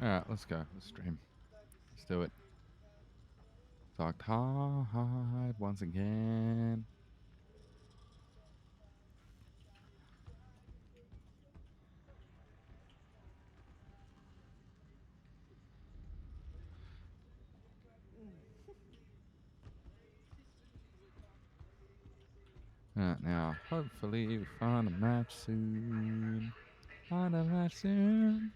Alright, let's go. Let's stream. Let's do it. Darktide once again. Alright, now, hopefully we find a match soon. Find a match soon.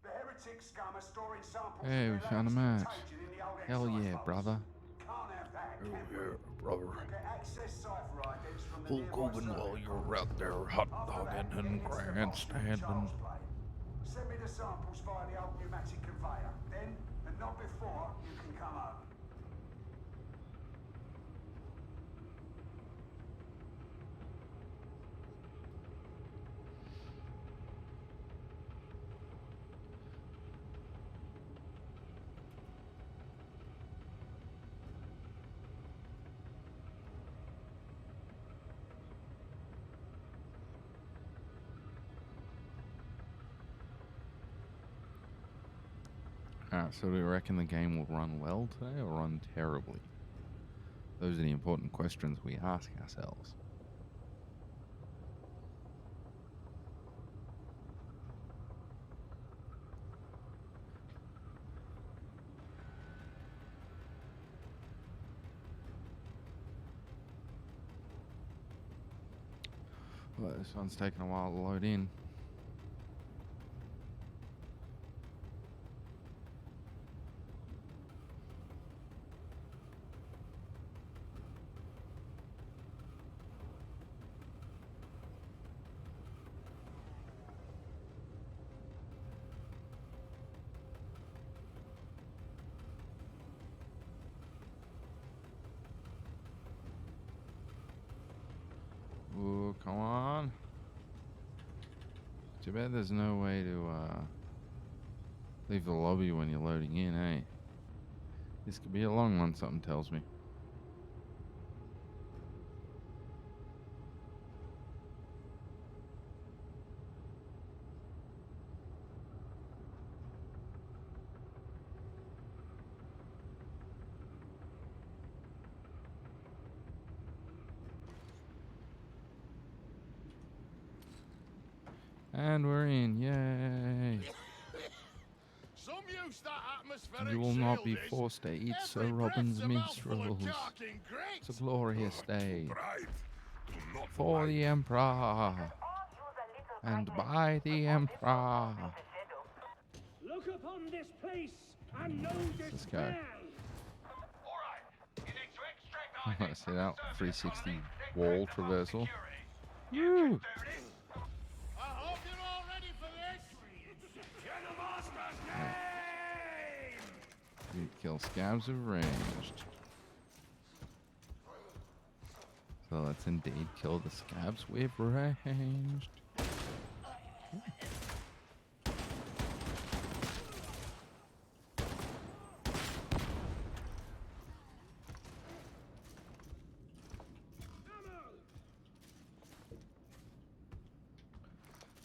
The heretic scum are storing samples Hey, of we their found a latest match. contagion in the old Hell excise yeah, vaults. brother. Can't have that, Oh can we? yeah, brother. We'll get access cipher idents from the Hulk nearby Hogan circuit while you board. were out there hot After dogging that, get and into the box with grandstanding. Charles plate. Send me the samples via the old pneumatic conveyor. Then, and not before, you can come home. Alright, so do we reckon the game will run well today or run terribly? Those are the important questions we ask ourselves. Well, this one's taking a while to load in. Ooh, come on. Too bad there's no way to leave the lobby when you're loading in, eh? This could be a long one, something tells me. And we're in, yay! Some use that atmospheric You will not be shield is. forced to eat Sir Every Robin's breath's a mouthful of minstrels. carking It's a grapes. glorious day Pride. Do not for the lie. Emperor and by the Emperor. Look upon this place and know Let's this go. well. I see that 360 wall traversal. Woo! I hope you're all ready for this. In the master's name! You kill scabs of ranged. So let's indeed kill the scabs with ranged.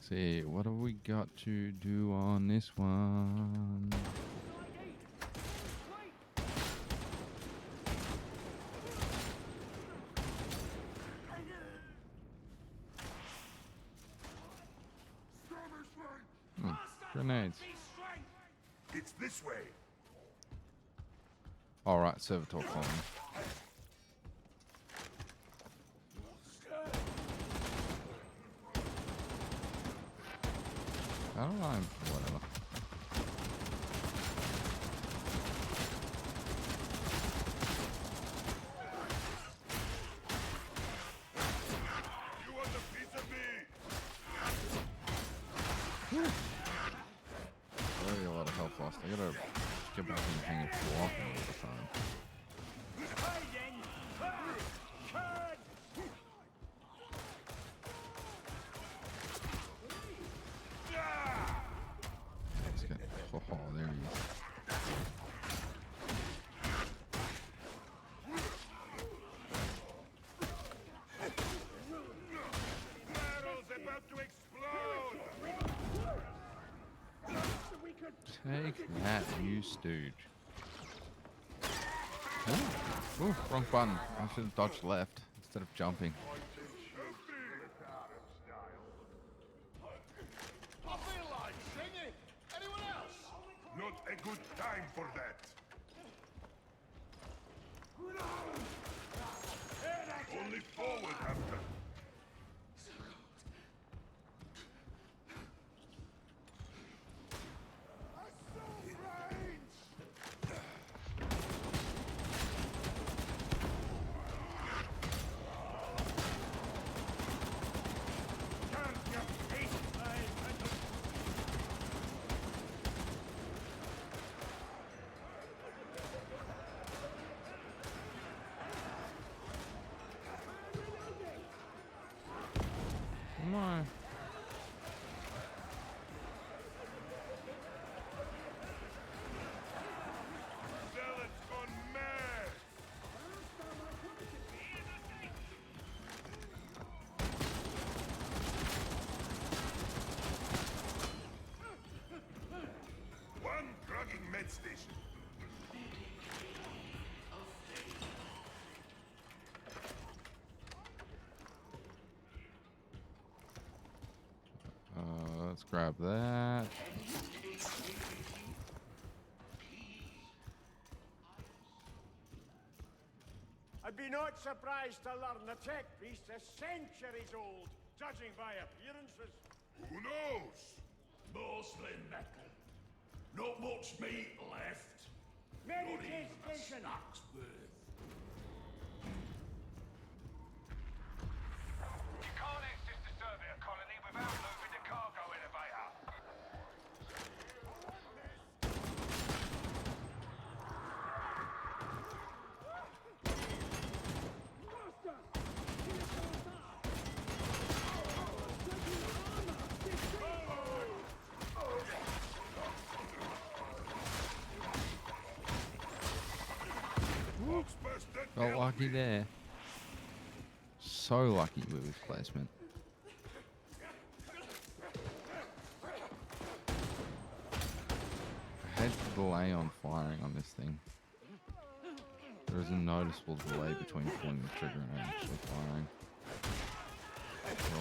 See, what have we got to do on this one? Grenades. It's this way. Alright, Servitor calling. I don't know, whatever. You want a piece of me? Already a lot of health lost. I gotta get back in the hang of walking all the time. Let's get, oh, there he is. Take that, you stooge. Ooh, wrong button. I should have dodged left instead of jumping. I feel like singing. Anyone else? Not a good time for that. Only forward after. Come on. Zealot's gone mad. One clogging med station. Let's grab that. I'd be not surprised to learn the tech piece is centuries old, judging by appearances. Who knows? Mostly metal. Not much meat left. Many Not even a station. snack's worth. You can't access the surveyor colony without moving the cargo elevator. Oxbuster Felt lucky there. So lucky with his placement. I had the delay on firing on this thing. There is a noticeable delay between pulling the trigger and actually firing.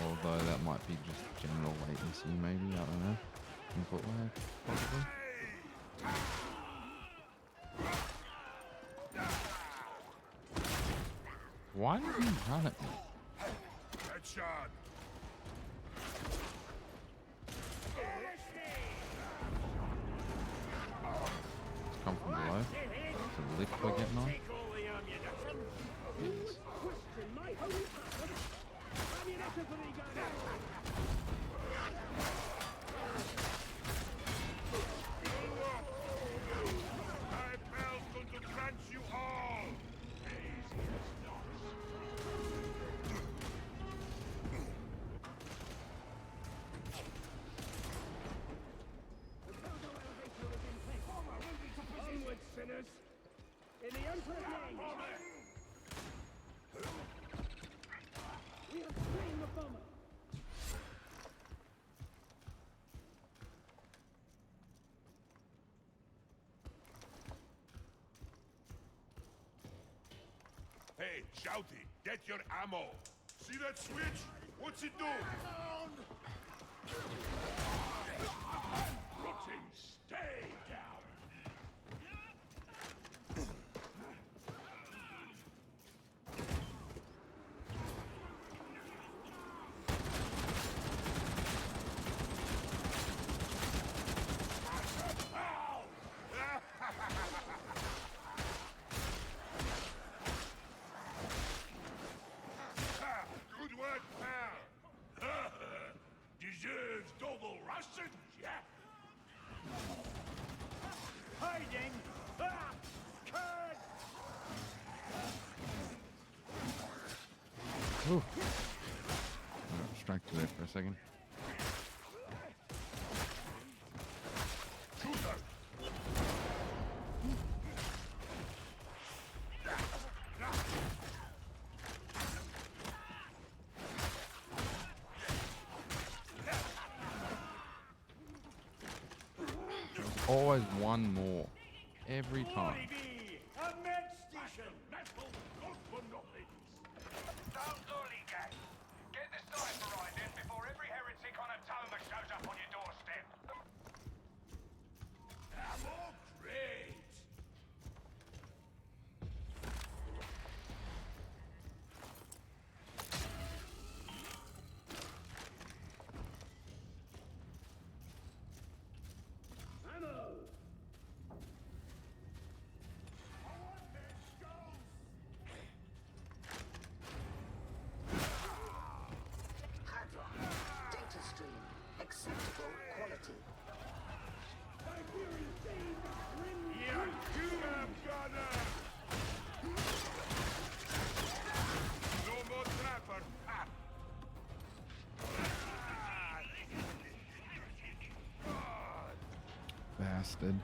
Although that might be just general latency, maybe, I don't know. Input lag, possibly. Why did he run at me? Headshot. It's come from below. It's a lift we're getting on. Take all the ammunition. Yes. Question my holy power. Ammunition for the gun. My pals going to crunch you all. Onward, sinners. In the Emperor's name. We have slain the bomber. Hey, Shouty, get your ammo. See that switch? What's it do? Rotting, stay down. Ha! Good work, pal. Deserves double rations, yeah? Hiding. Ah! Cud! Ooh. I got distracted there for a second. Shooter. always one more. Every Glory time. be! A med station! Metal, good for nothing. Don't lollygag. Get the cipher right then before every heretic on Atoma shows up on your doorstep. Ammo crate. Hadron. Data stream. Acceptable quality. You gunner! No more trapper. Ah. Bastard.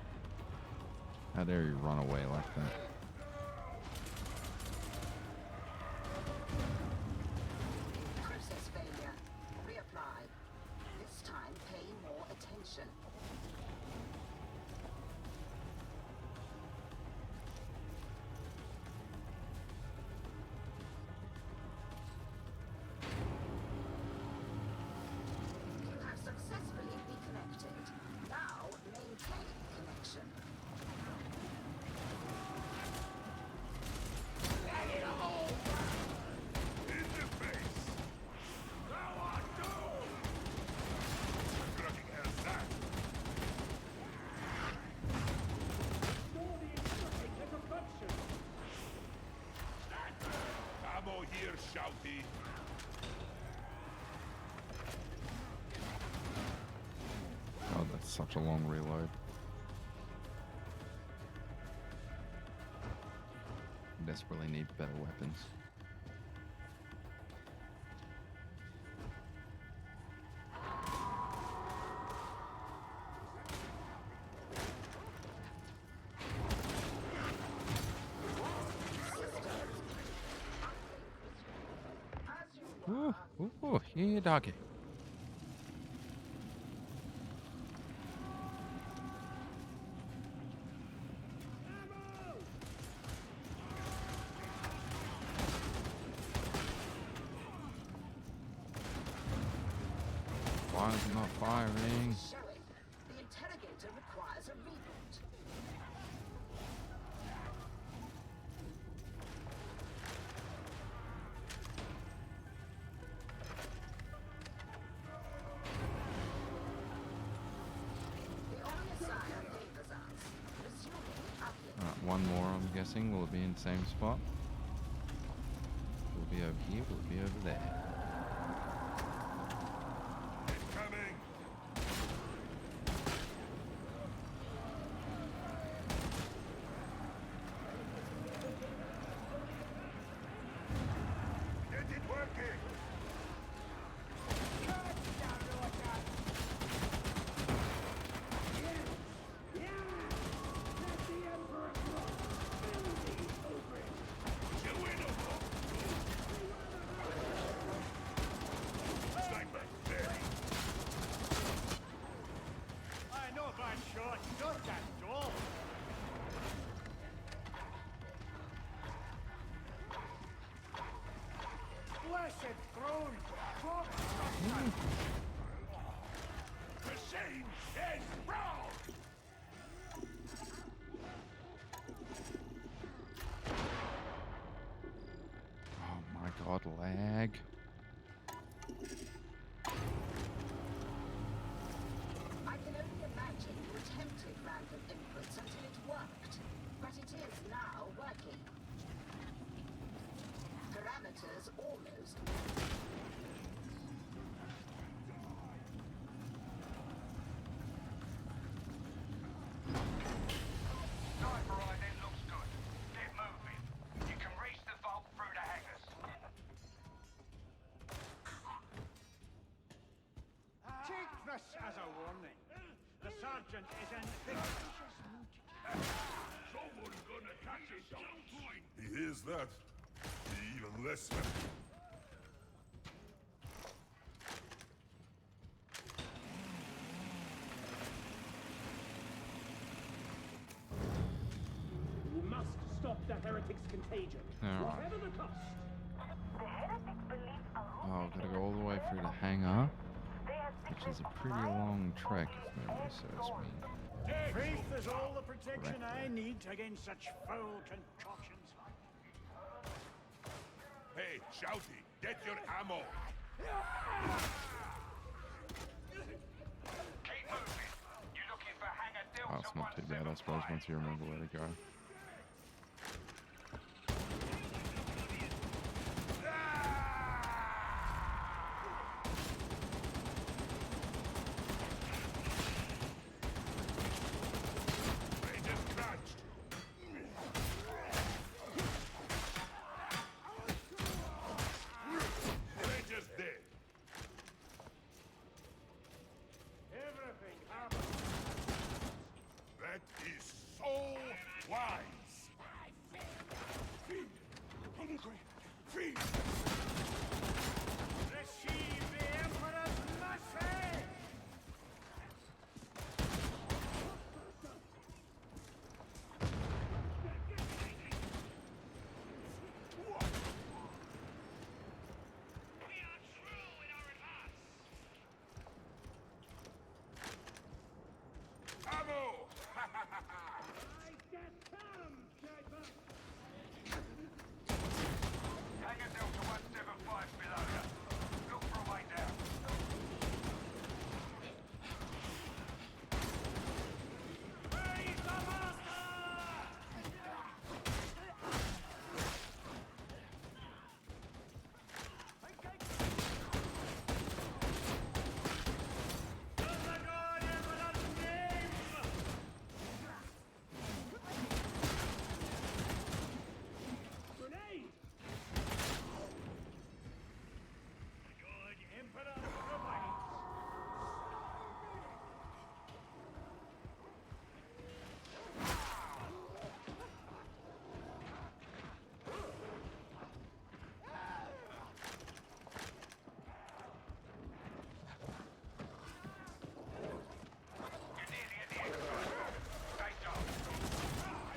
How dare you run away like that? Process failure. Reapply. This time pay more attention. You have successfully reconnected. Now maintain connection. In the face! Now I do! Fucking hell's that? Ammo here, shouty. Oh, that's such a long reload. Desperately need better weapons. Ooh, ooh, yeah, doggy. Why is it not firing? Showing. The interrogator requires a reboot. The Omnissiah favors us. Resuming uplink. Alright, one more, I'm guessing. Will it be in the same spot? Will it be over here? Will it be over there? Coming! Get it working! Sniper, there! I know bad shot, not that dull. Blessed throne! Machine is wrong. Oh my god, lag. I can only imagine you attempted random inputs until it worked. But it is now working. Parameters almost. Cipher right then looks good. Get moving. You can reach the vault through the hangars. Take this as a warning. The sergeant is in vicious mood. Someone's gonna catch us sometime. He hears that. He even less happy. heretics contagion. Alright. Whatever the cost. Oh, I've got to go all the way through the hangar, which is a pretty long trek if memory serves me. Faith is all the protection I need against such foul concoctions. Hey, Shouty, get your ammo. Keep moving. You looking for hangar Delta Oh, it's not too bad, I suppose, once you remember where to go. They just crouched. They just dead. Everything happens. That is so wise. Feed. Hungry. Feed. Receive the Emperor's mercy! Ammo! Hangar Delta 175 below you. Look for a way down. Grenade! Good Emperor provides. You're nearly at the exit. Stay sharp.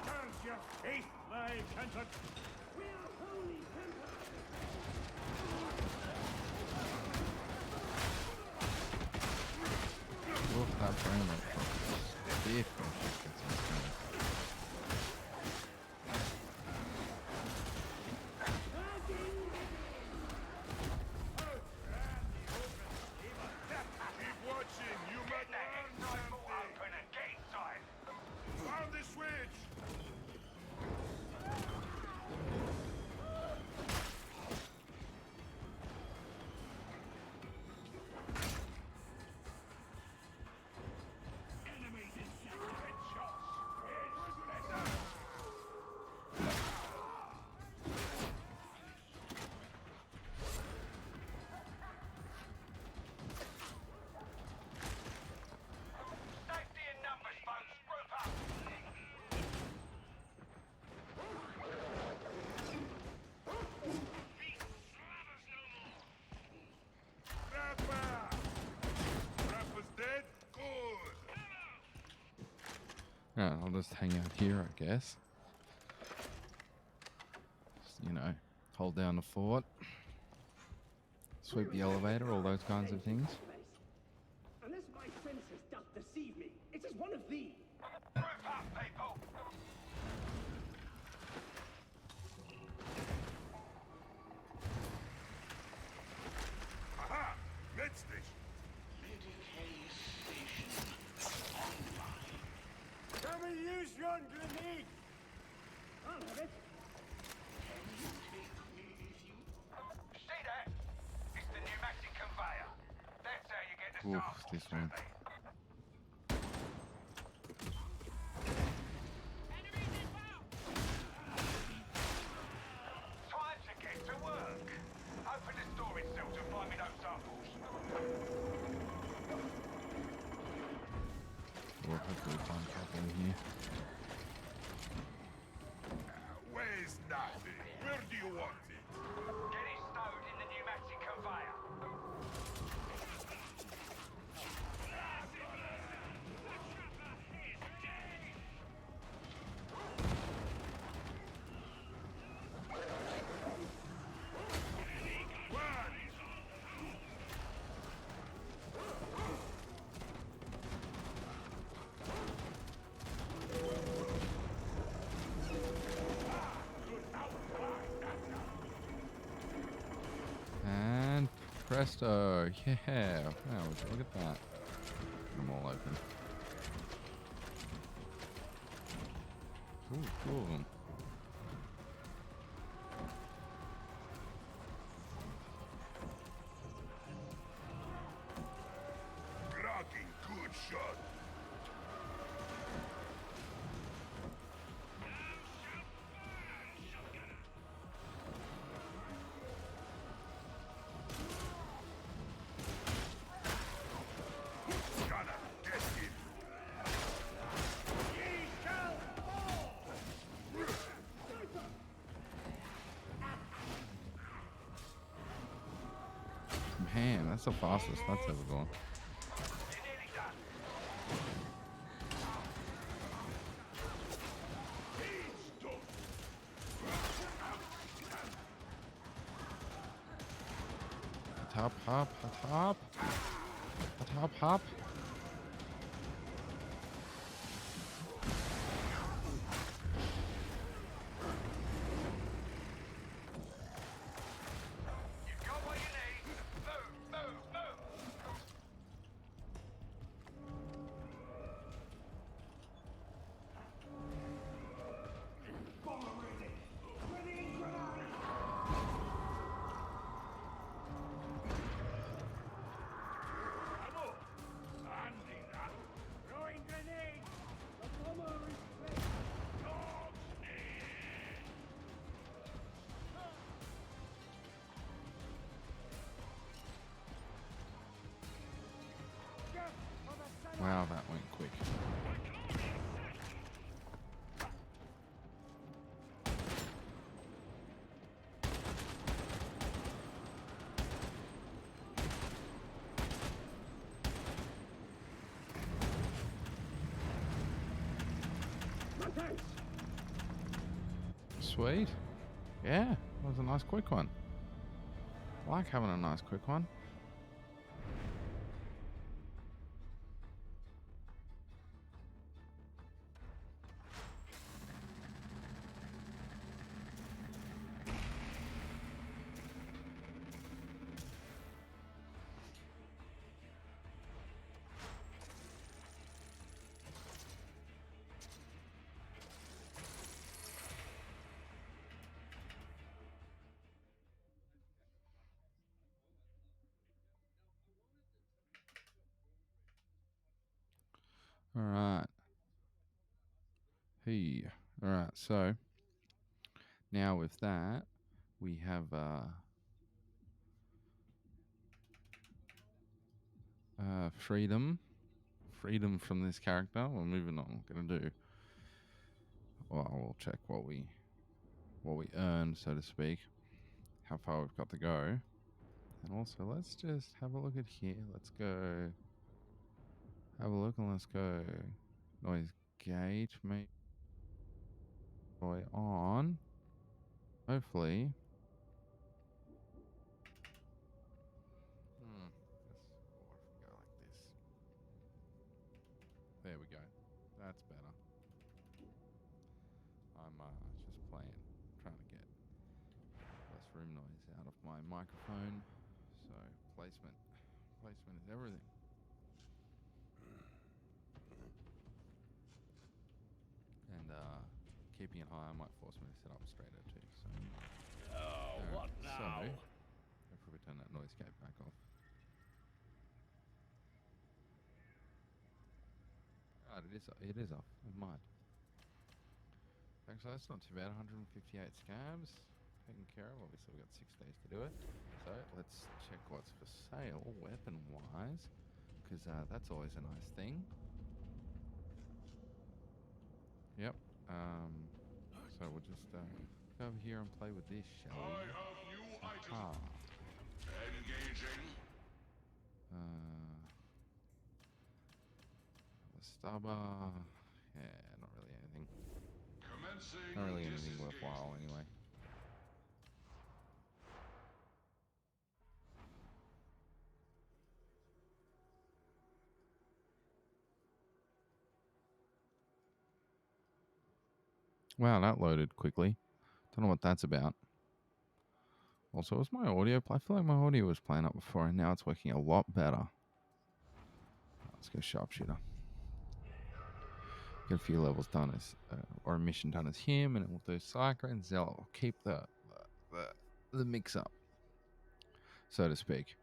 Curse your faith, my Kentuck. We are holy temple! Look, that frame rate drop is stiff when shit gets insane. Keep watching. You might That learn exit vault something. open and get inside. Found the switch. Safety in numbers, folks. Group up. Rapper! Rapper's dead? Good. Yeah, I'll just hang out here, I guess. Just, you know, hold down the fort, sweep the elevator, all those kinds of things. Unless my senses doth deceive me, it is one of these. Group up, people. Aha! Med station. Can we use your grenade? I'll have it. See that? It's the pneumatic conveyor. That's how you get the Oof, samples this to one. me. Time to get to work. Open the storage cell to find me those samples. We'll hopefully find a couple in here. Where's nothing? Where do you want it? Get it stowed in the pneumatic conveyor. Presto. Yeah. Wow, look at that. Put them all open. Ooh, two of them. Cracking good shot. Gotta get in. Man, that's the fastest that's ever gone. Hop, hop, hop, hop, hop. Throwing grenade! The bomber is ready! Get for the center! Wow, that went quick. My thanks. Sweet. Yeah, that was a nice quick one. I like having a nice quick one. All right. Hey. All right. So now with that, we have freedom. Freedom from this character. We're moving on. We're gonna do. Well, we'll check what we earned, so to speak. How far we've got to go. And also, let's just have a look at here. Let's go. Have a look and let's go. Noise gauge, maybe. Boy on. Hopefully. Let's go like this. There we go. That's better. I'm just playing, trying to get less room noise out of my microphone. So placement is everything. And keeping it high might force me to sit up straighter too. So. Oh, what now? So, hopefully we turn that noise gate back off. Right, it is off. Never mind. Thanks, so that's not too bad. 158 scabs taken care of. Obviously, we've got 6 days to do it. So let's check what's for sale, weapon-wise, because that's always a nice thing. Yep. So we'll just go over here and play with this, shall we? I have new items. Ah. Engaging. The stubber. Yeah, not really anything. Commencing. Not really anything worthwhile, anyway. Wow, that loaded quickly. Don't know what that's about. Also, was my audio? I feel like my audio was playing up before, and now it's working a lot better. Let's go sharpshooter. Get a few levels done as, or a mission done as him, and then we'll do Psyker and Zealot. We'll keep the mix up, so to speak.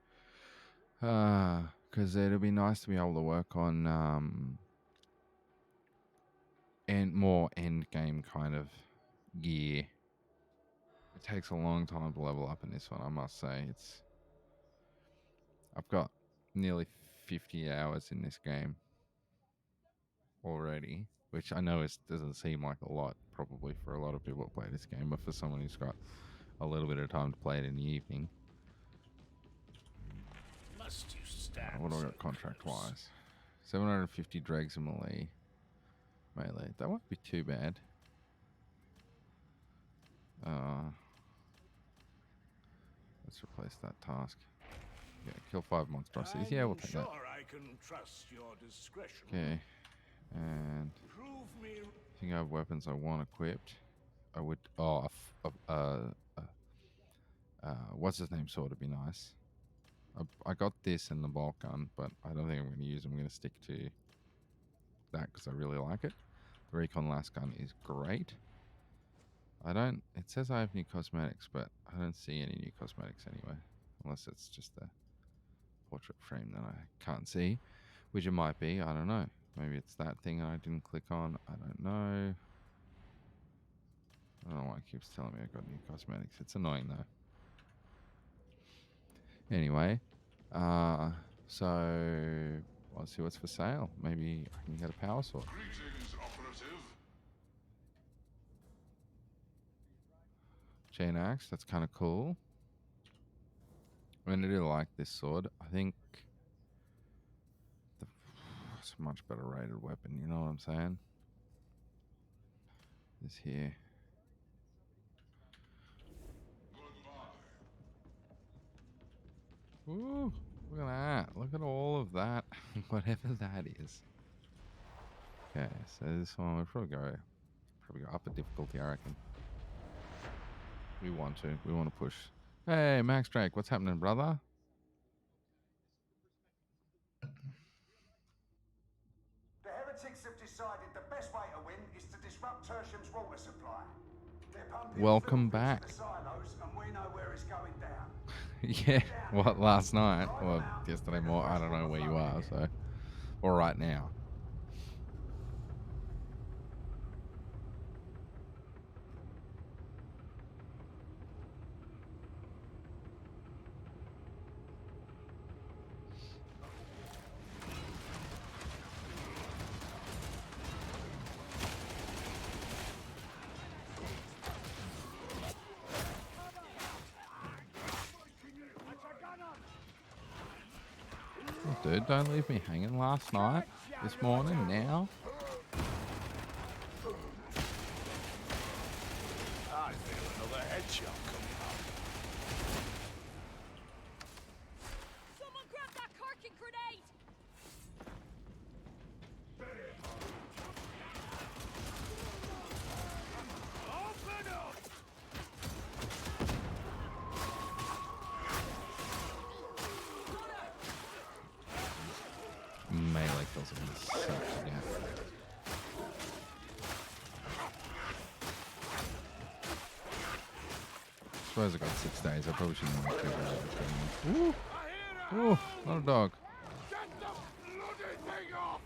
Because it'll be nice to be able to work on and more end game kind of gear. It takes a long time to level up in this one, I must say. I've got nearly 50 hours in this game already, which I know doesn't seem like a lot, probably for a lot of people that play this game, but for someone who's got a little bit of time to play it in the evening. Must you stand What do I so got contract close? wise? 750 dregs and melee. That won't be too bad. Let's replace that task. Yeah, kill 5 monstrosities. Yeah, we'll take sure that. I can trust your discretion. Okay, and Prove me. I think I have weapons I want equipped. I would. What's his name? Sword would be nice. I got this and the bolt gun, but I don't think I'm going to use them. I'm going to stick to that because I really like it. The recon last gun is great. It says I have new cosmetics, but I don't see any new cosmetics anyway. Unless it's just the portrait frame that I can't see. Which it might be, I don't know. Maybe it's that thing I didn't click on. I don't know. I don't know why it keeps telling me I got new cosmetics. It's annoying though. Anyway, so let's see what's for sale. Maybe I can get a power sword. Greetings, operative. Chain axe, that's kind of cool. I mean, I do like this sword. I think it's a much better rated weapon, you know what I'm saying? This here. Ooh, look at that. Look at all of that. Whatever that is. Okay, so this one we'll probably go up a difficulty, I reckon. We want to push. Hey, Max Drake, what's happening, brother? The heretics have decided the best way to win is to disrupt Tertium's water supply. They're pumping Welcome filth into back. the silos, and we know where it's going down. Yeah, what, last night? Or yesterday morning? I don't know where you are, so. Or right now. Dude, don't leave me hanging last night, this morning, now. I feel another headshot coming up. Someone grab that corking grenade! Open up! Melee kills are gonna suck again. I suppose I got 6 days. I probably shouldn't have too bad. Ooh, ooh, not a dog. Get the bloody thing off!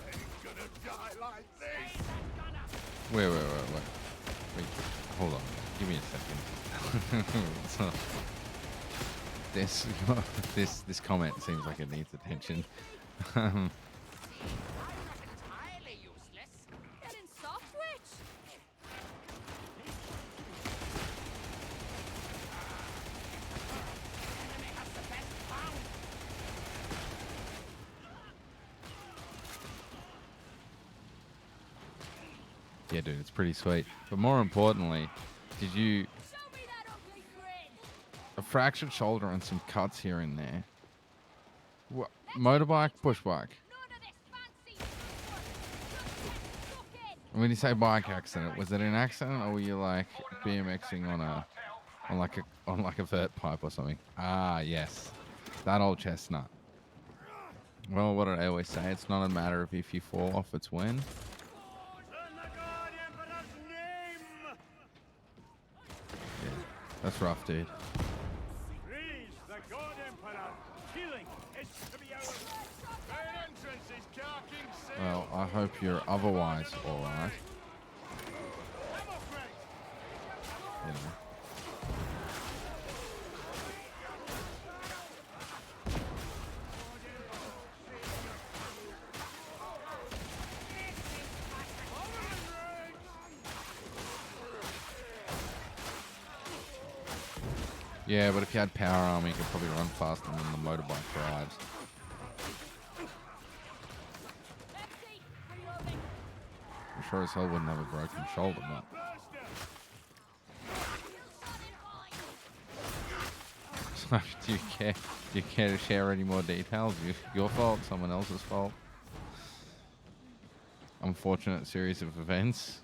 Ain't gonna die like this! Wait. Hold on. Give me a second. So, this comment seems like it needs attention. I'm not entirely useless. Get in soft switch! Enemy has the best pound! Yeah, dude, it's pretty sweet. But more importantly, did you... Show me that ugly grin! A fractured shoulder and some cuts here and there. What? Motorbike, push bike. None of this fancy sport! Just get stuck in! When you say bike accident, was it an accident or were you like BMXing on like a vert pipe or something? Ah, yes, that old chestnut. Well, what did I always say? It's not a matter of if you fall off; it's when. In the God Emperor's name! Yeah, that's rough, dude. Please, the God Emperor, killing is to be our main entrance is carking sail. Well, I hope you're otherwise all right. You know. Yeah, but if you had power armor, you could probably run faster than the motorbike drives. I'm sure as hell wouldn't have a broken shoulder, but... So, do you care? Do you care to share any more details? Your fault? Someone else's fault? Unfortunate series of events.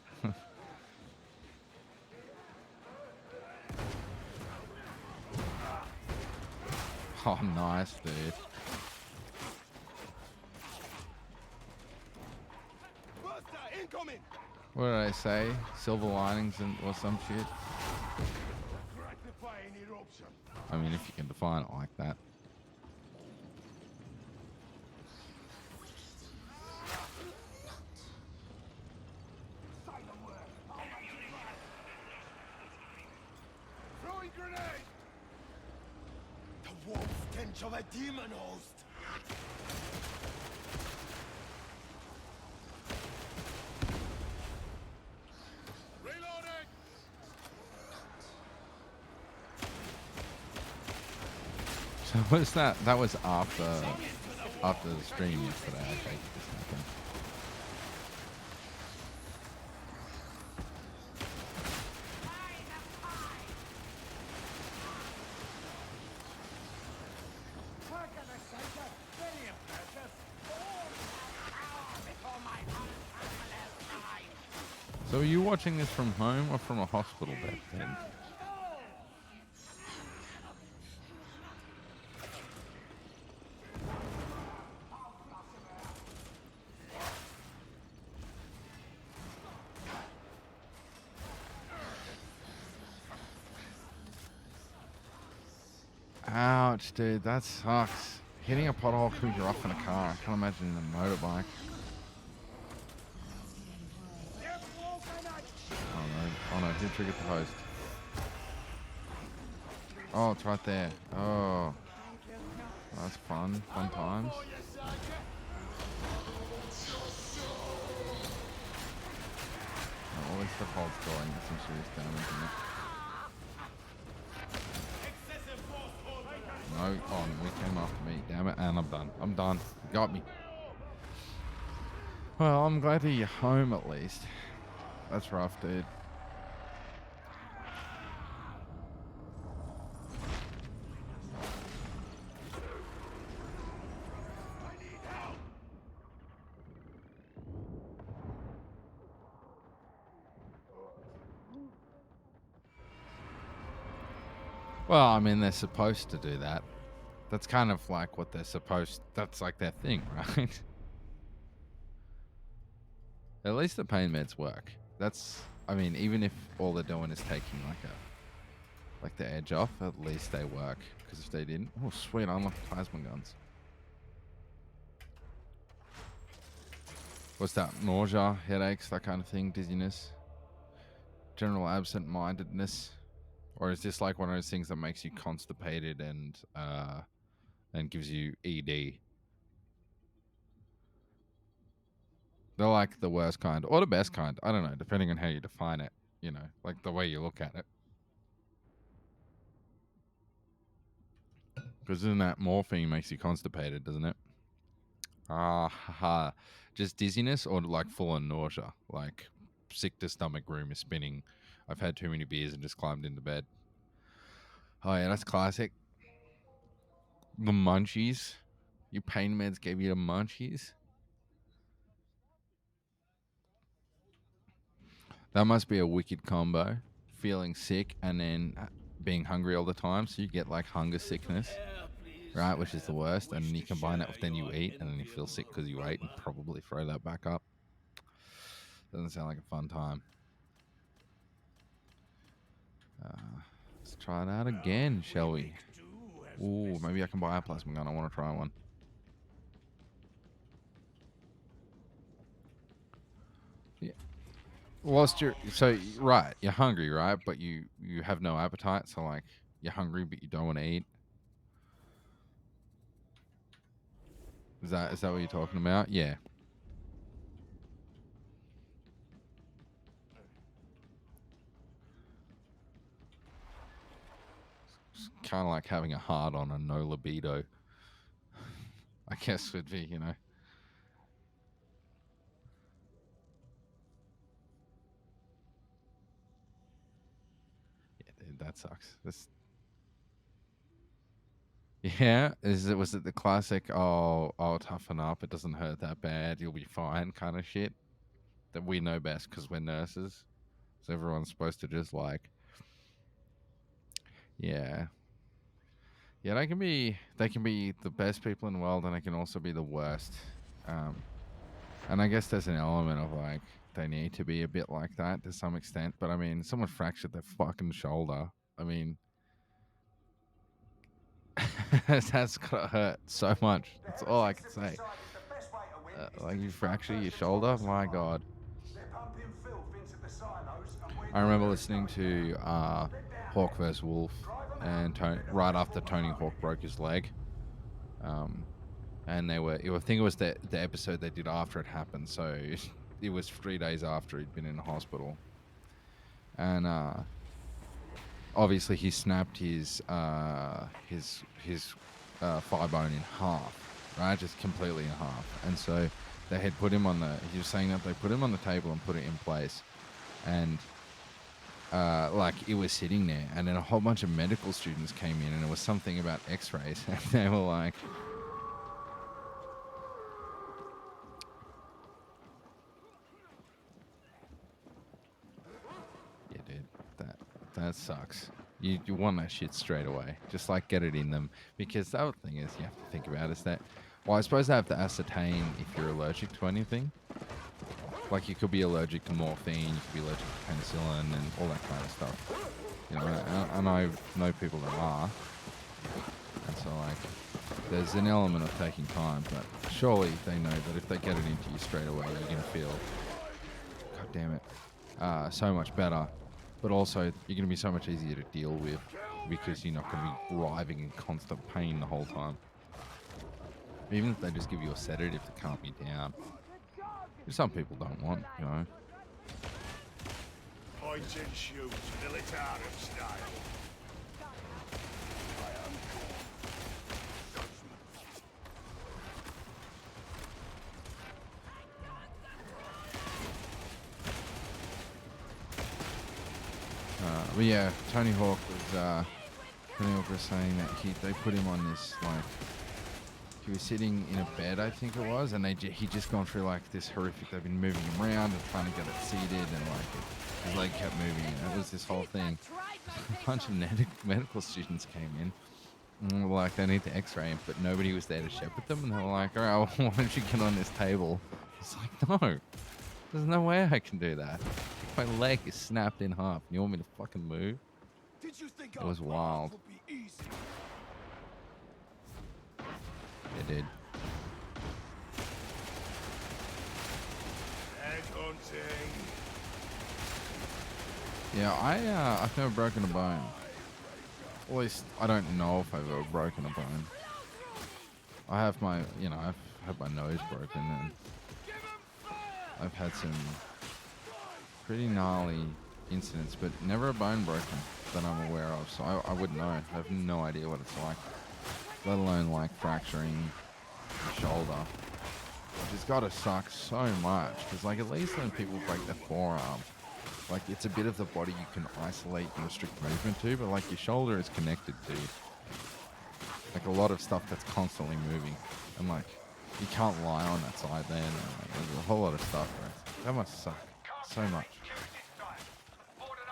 Oh, nice, dude. What did I say? Silver linings and or some shit? I mean, if you can define it like that. Throwing grenade! The warm stench of a demon host! Reloading! So what's that? That was after the stream yesterday. I take it this happened. So are you watching this from home or from a hospital bed then? Ouch, dude, that sucks. Hitting a pothole because you're off in a car. I can't imagine in a motorbike. Oh no, who triggered the host? Oh, it's right there. Oh. That's fun. Fun times. At least the whole story has some serious damage in it. No, oh, no, he came after me. Damn it, and I'm done. I'm done. You got me. Well, I'm glad that you're home at least. That's rough, dude. Well, I mean, they're supposed to do that. That's kind of like what they're supposed... That's like their thing, right? At least the pain meds work. That's... I mean, even if all they're doing is taking like the edge off, at least they work. Because if they didn't... Oh, sweet, I unlocked plasma guns. What's that? Nausea, headaches, that kind of thing, dizziness, general absent-mindedness, or is this like one of those things that makes you constipated and gives you ED? They're like the worst kind or the best kind. I don't know, depending on how you define it. You know, like the way you look at it. Because isn't that morphine makes you constipated, doesn't it? Ah, haha. Just dizziness or like full on nausea, like sick to stomach, room is spinning. I've had too many beers and just climbed into bed. Oh yeah, that's classic. The munchies. Your pain meds gave you the munchies. That must be a wicked combo. Feeling sick and then being hungry all the time, so you get like hunger sickness, right? Which is the worst. And then you combine that with then you eat, and then you feel sick because you ate, and probably throw that back up. Doesn't sound like a fun time. Let's try it out again, shall we? Ooh, maybe I can buy a plasma gun. I want to try one. Yeah. Whilst you're right, you're hungry, right? But you have no appetite, so like you're hungry, but you don't want to eat. Is that what you're talking about? Yeah. Kind of like having a hard on and no libido. I guess would be, you know. Yeah, dude, that sucks. Yeah, was it the classic oh toughen up, it doesn't hurt that bad, you'll be fine kind of shit that we know best because we're nurses. So everyone's supposed to just like, yeah. Yeah, they can be the best people in the world, and they can also be the worst. And I guess there's an element of like they need to be a bit like that to some extent. But I mean, someone fractured their fucking shoulder. I mean, that's gotta hurt so much. That's all I can say. Like you fracture your shoulder, my god. I remember listening to Hawk vs. Wolf, and right after Tony Hawk broke his leg, and I think it was the episode they did after it happened. So it was 3 days after he'd been in the hospital, and obviously he snapped his thigh bone in half, right, just completely in half. And so they had put him on he was saying that they put him on the table and put it in place, and like it was sitting there, and then a whole bunch of medical students came in, and it was something about x-rays, and they were like, yeah dude, that sucks. You want that shit straight away, just like get it in them, because the other thing is you have to think about is that, well, I suppose they have to ascertain if you're allergic to anything. Like you could be allergic to morphine, you could be allergic to penicillin and all that kind of stuff. You know, and I know people that are. And so like, there's an element of taking time, but surely they know that if they get it into you straight away, you're going to feel, god damn it, so much better. But also, you're going to be so much easier to deal with because you're not going to be writhing in constant pain the whole time. Even if they just give you a sedative to calm you down. Some people don't want, you know. Point and shoot, military style. But yeah, Tony Hawk was saying that they put him on this, like, he was sitting in a bed, I think it was, and he just gone through like this horrific. They've been moving him around and trying to get it seated, and like his leg kept moving. It was this whole thing. A bunch of medical students came in, and were like, they need to X-ray him, but nobody was there to shepherd them, and they were like, all right, well, why don't you get on this table? It's like, no, there's no way I can do that. My leg is snapped in half. You want me to fucking move? It was wild. It did. Yeah, I've never broken a bone. At least I don't know if I've ever broken a bone. I have I've had my nose broken, and I've had some pretty gnarly incidents, but never a bone broken that I'm aware of. So I wouldn't know. I have no idea what it's like, let alone like fracturing the shoulder, which has got to suck so much, because like at least when people break their forearm, like it's a bit of the body you can isolate and restrict movement to, but like your shoulder is connected to like a lot of stuff that's constantly moving, and like you can't lie on that side then, and, like, there's a whole lot of stuff, right? That must suck so much.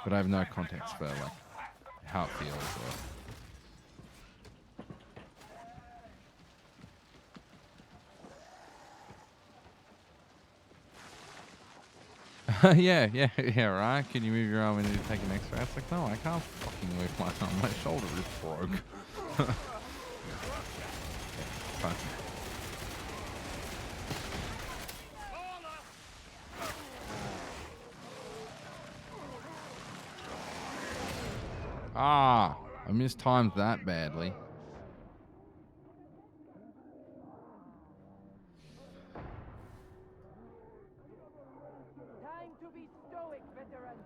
But I have no context for like how it feels. Or... yeah, right? Can you move your arm and you take an extra? It's like, no, I can't fucking move my arm. My shoulder is broke. Fine. Ah, I mistimed that badly. Time to be stoic, veteran.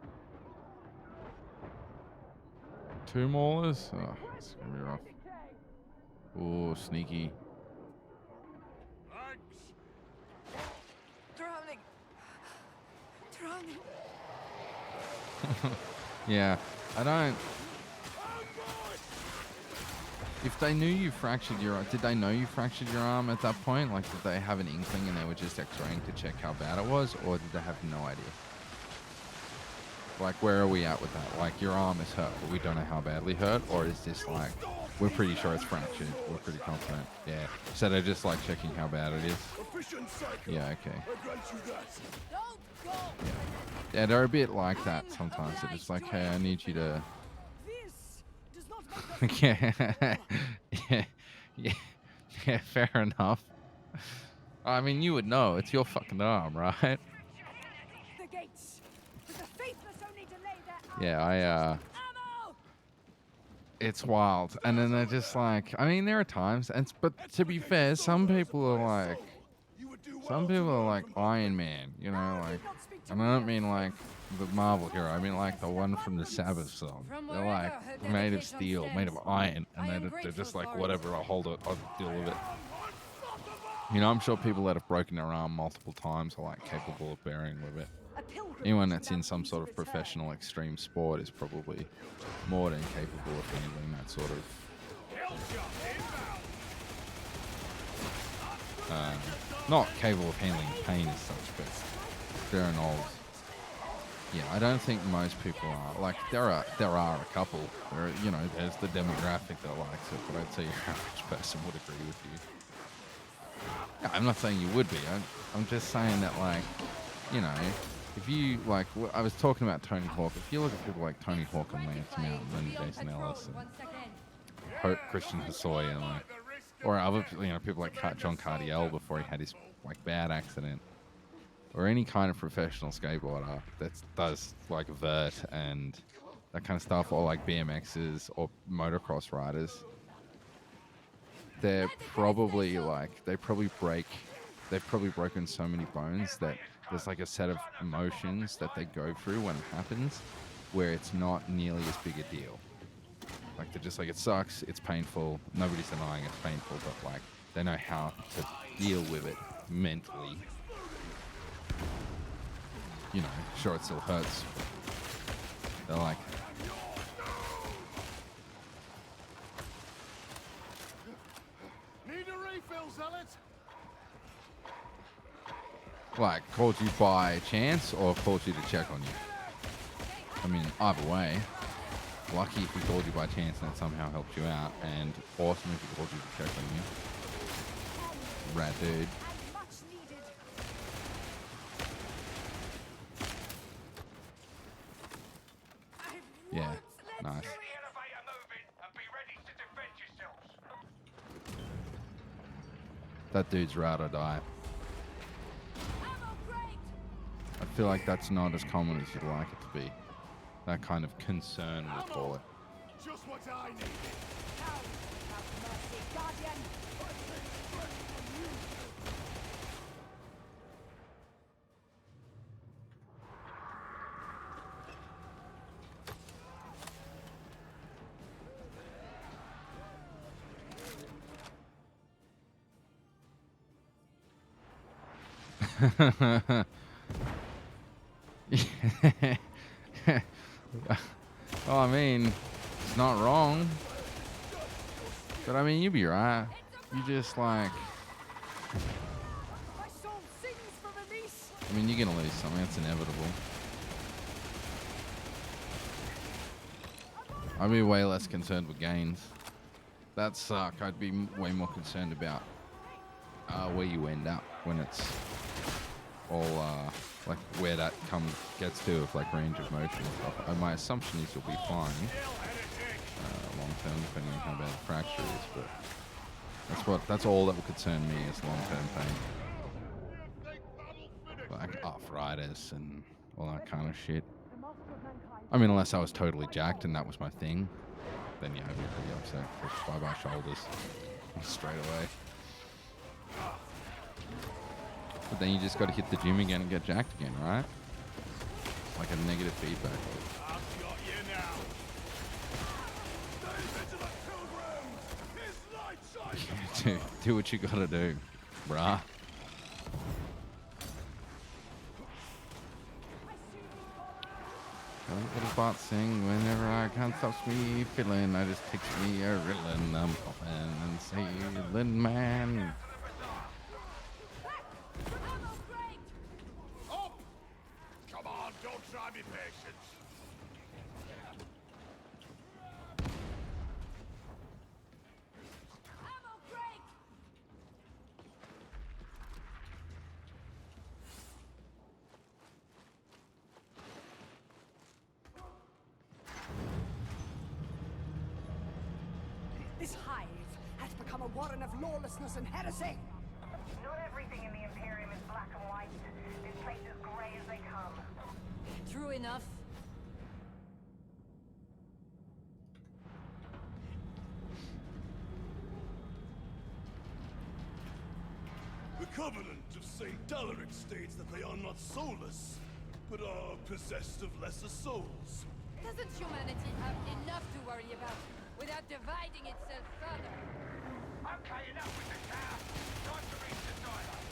2 maulers? Oh, it's gonna be rough. Oh, sneaky. Drowning. Drowning. Yeah, I don't... If they knew you fractured your... Did they know you fractured your arm at that point? Like, did they have an inkling and they were just x-raying to check how bad it was? Or did they have no idea? Like, where are we at with that? Like, your arm is hurt, but we don't know how badly hurt? Or is this like, we're pretty sure it's fractured. We're pretty confident. Yeah. So they're just like checking how bad it is. Yeah, okay. Yeah, they're a bit like that sometimes. They're just like, hey, I need you to... yeah. Yeah, fair enough. I mean, you would know. It's your fucking arm, right? The gates. The faithless only delay their Yeah, it's wild. And then they're just like, I mean, there are times, but to be fair, some people are like Iron Man, you know, like, and I don't mean like the Marvel hero, I mean like the one from the Sabbath song. They're like made of steel, made of iron, and they're just like, whatever, I'll hold it, I'll deal with it. You know, I'm sure people that have broken their arm multiple times are like capable of bearing with it. Anyone that's in some sort of professional extreme sport is probably more than capable of handling that sort of not capable of handling pain as such, but they're an old... Yeah, I don't think most people are. Like, there are a couple. There are, you know, there's the demographic that likes it, but I'd say your average person would agree with you. Yeah, I'm not saying you would be. I'm just saying that, like, you know, if you, like, I was talking about Tony Hawk. If you look at people like Tony Hawk and Lance Mountain and Jason Ellis and Christian Hosoi and, like, or other, you know, people like John Cardiel before he had his, like, bad accident, or any kind of professional skateboarder that does, like, vert and that kind of stuff, or like BMXs or motocross riders, they're probably like, they've probably broken so many bones that there's like a set of emotions that they go through when it happens where it's not nearly as big a deal. Like, they're just like, it sucks, it's painful, nobody's denying it's painful, but like, they know how to deal with it mentally. You know, sure, it still hurts. They're like... Need a refill, Zealot? Like, called you by chance or called you to check on you? I mean, either way. Lucky if we called you by chance and it somehow helped you out, and awesome if we called you to check on you. Rad dude. Yeah, nice. That dude's ride or die. I feel like that's not as common as you'd like it to be. That kind of concern, we'll call it. Just what I needed. Well, I mean, it's not wrong. But I mean, you'd be right. You just like... I mean, you're gonna lose something. That's inevitable. I'd be way less concerned with gains. That suck. I'd be way more concerned about where you end up when it's all like where that gets to with like range of motion and stuff. And my assumption is you'll be fine long term, depending on how bad the fracture is. But that's all that will concern me is long term pain, like arthritis and all that kind of shit. I mean, unless I was totally jacked and that was my thing, then yeah, I'd be pretty upset. Just by my shoulders straight away. But then you just got to hit the gym again and get jacked again, right? Like a negative feedback loop. I've got you now. Dude, do what you gotta do, bruh. Little bot sing whenever I can't stop me feeling. I just takes me a riddling. I'm popping and sailing, man. Up! Come on, don't try me patience. This hive has become a warren of lawlessness and heresy. Not everything in the Imperium is black and white. This place is grey as they come. True enough. The Covenant of St. Dalaric states that they are not soulless, but are possessed of lesser souls. Doesn't humanity have enough to worry about without dividing itself further? Okay, enough with the car. Time to reach the dialogue.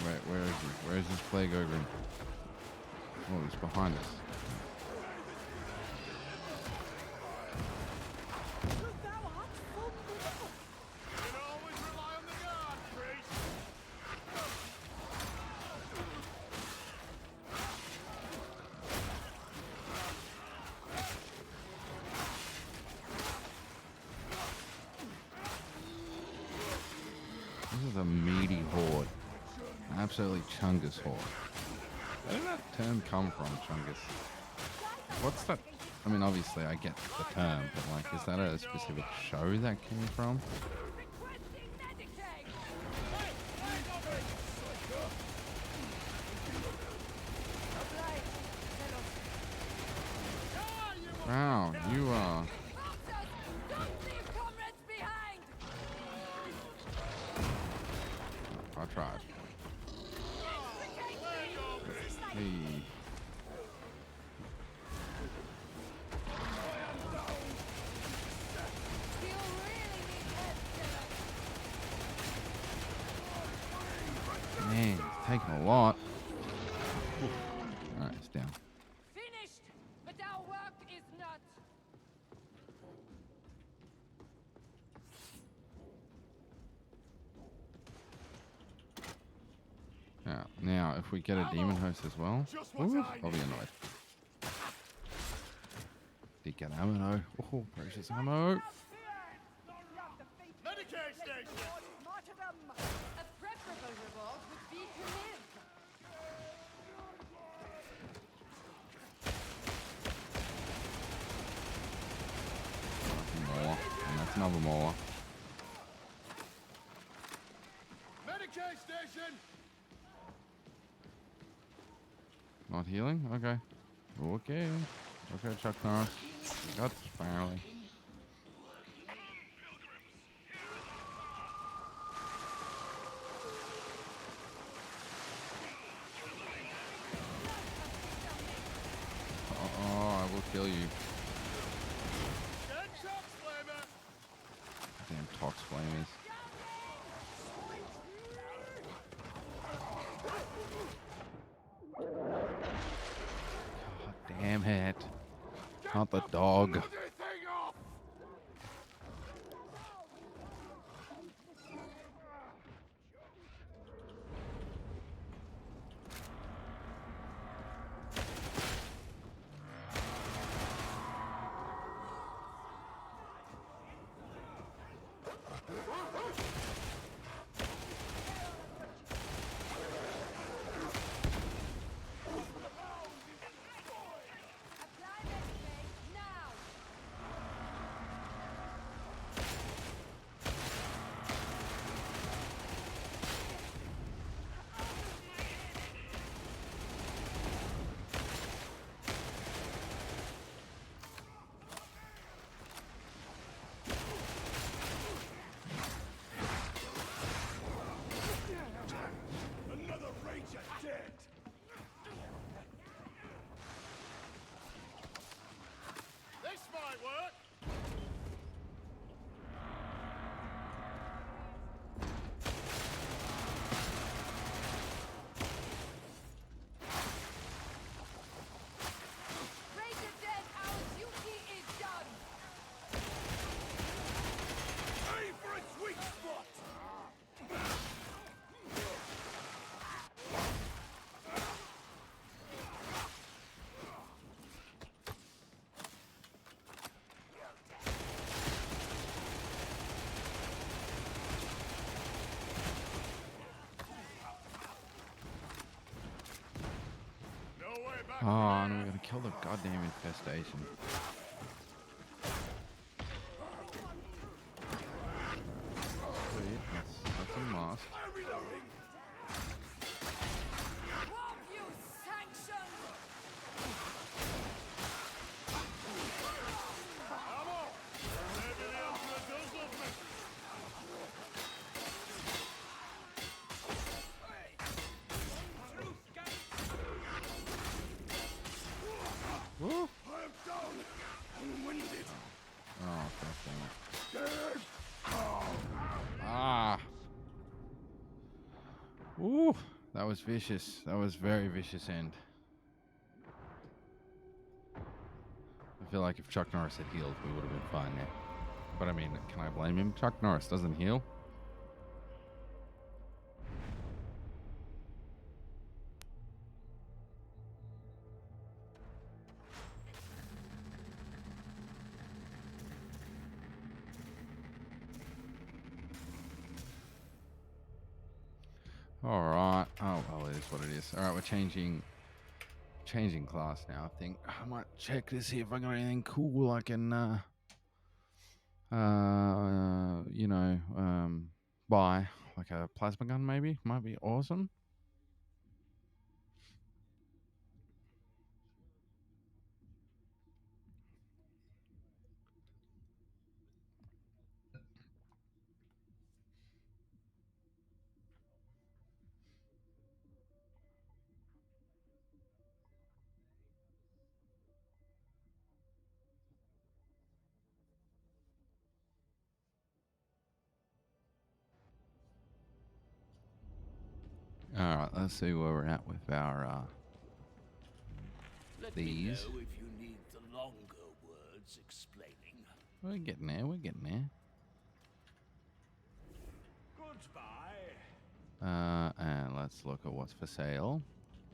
Wait, where is he? Where is this plague ogre? Oh, he's behind us. This is a meaty horde. Absolutely Chungus horde. Where did that term come from, Chungus? What's that? I mean, obviously I get the term, but like, is that a specific show that came from? Wow, you I tried. Hey. Man, it's taking a lot. Alright, it's down. Finished, but our work is not. Now, if we get a demon host as well, ooh, I'll be annoyed. Did get ammo. Oh, precious ammo. Medicaid station! A preferable reward would be to live. More. And that's another more. Medicaid station! Not healing? Okay. Okay. Okay, Chuck Norris. Got finally. Oh, I will kill you. Damn tox flamers. God damn it. not the dog. Apply medicaid now! Another ranger dead! This might work. Ranger dead, our duty is done! Aim for a sweet spot! No way back. Oh, and we're gonna kill the goddamn infestation. Sweet, that's a must. Won't you sanction? Ammo! Maybe the Emperor does love me. Woo! I am down! Unwinded! Oh, gosh dang it. Ah! Ooh, that was vicious. That was very vicious end. I feel like if Chuck Norris had healed, we would have been fine there. But I mean, can I blame him? Chuck Norris doesn't heal. All right. Oh well, it is what it is. All right, we're changing class now. I think I might check to see if I got anything cool I can, buy, like a plasma gun. Maybe might be awesome. All right, let's see where we're at with our Let these. me know if you need the longer words explaining. We're getting there. We're getting there. Goodbye. And let's look at what's for sale.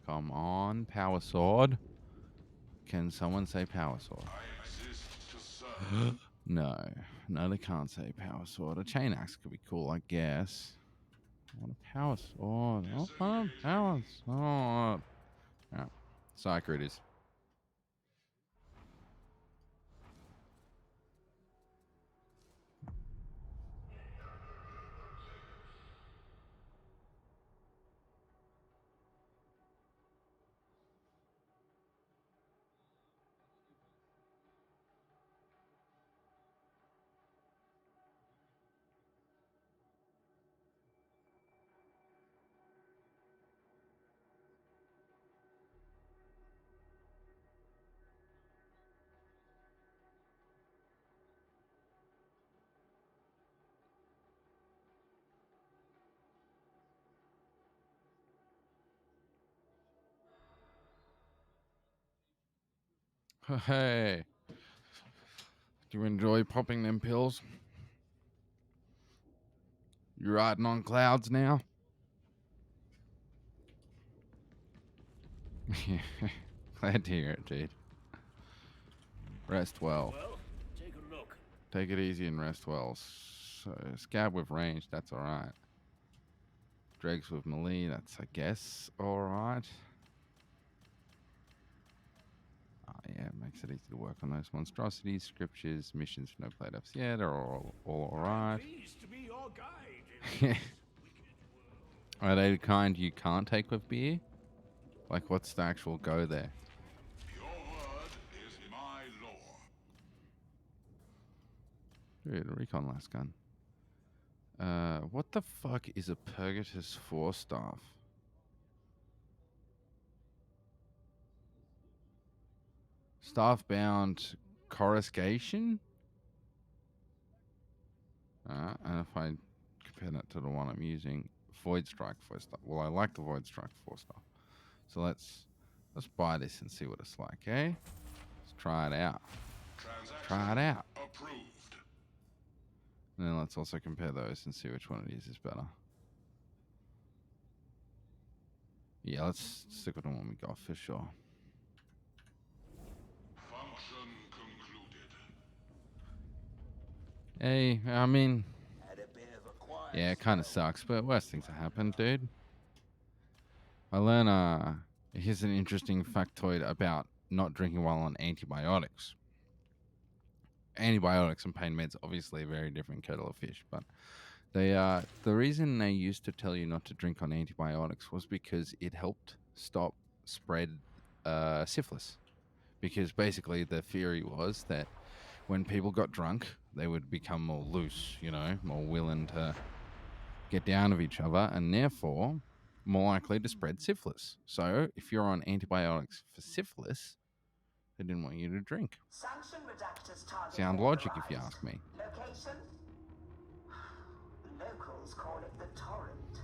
Come on, power sword. Can someone say power sword? I exist to serve. No, they can't say power sword. A chain axe could be cool, I guess. I want a power sword. I want a power sword. Alright, Psyker it is. Hey, Do you enjoy popping them pills? You riding on clouds now? Glad to hear it, dude. Rest well. Well, take a look. Take it easy and rest well. So, scab with range, that's alright. Dregs with melee, that's, I guess, alright. Oh, yeah, it makes it easy to work on those monstrosities, scriptures, missions for no plate ups. Yeah, they're all alright. Pleased to be your guide in Yeah. Are they the kind you can't take with beer? Like, what's the actual go there? Your word is my law. Dude, recon last gun. What the fuck is a Purgatus 4 staff? Staff bound coruscation? And if I compare that to the one I'm using, Void Strike 4 staff. Well, I like the Void Strike 4 staff. So let's buy this and see what it's like, eh? Let's try it out. Try it out. Approved. And then let's also compare those and see which one it is better. Yeah, let's stick with the one we got for sure. Function concluded. Hey, I mean, yeah, it kind of sucks, but worst things have happened, dude. I learned, here's an interesting factoid about not drinking while on antibiotics. Antibiotics and pain meds, obviously a very different kettle of fish, but they, the reason they used to tell you not to drink on antibiotics was because it helped stop spread, syphilis. Because basically the theory was that when people got drunk, they would become more loose, you know, more willing to get down with each other, and therefore more likely to spread syphilis. So if you're on antibiotics for syphilis, they didn't want you to drink. Sanction redactors target Sound logic, if you authorized. ask me. Location? Locals call it the Torrent.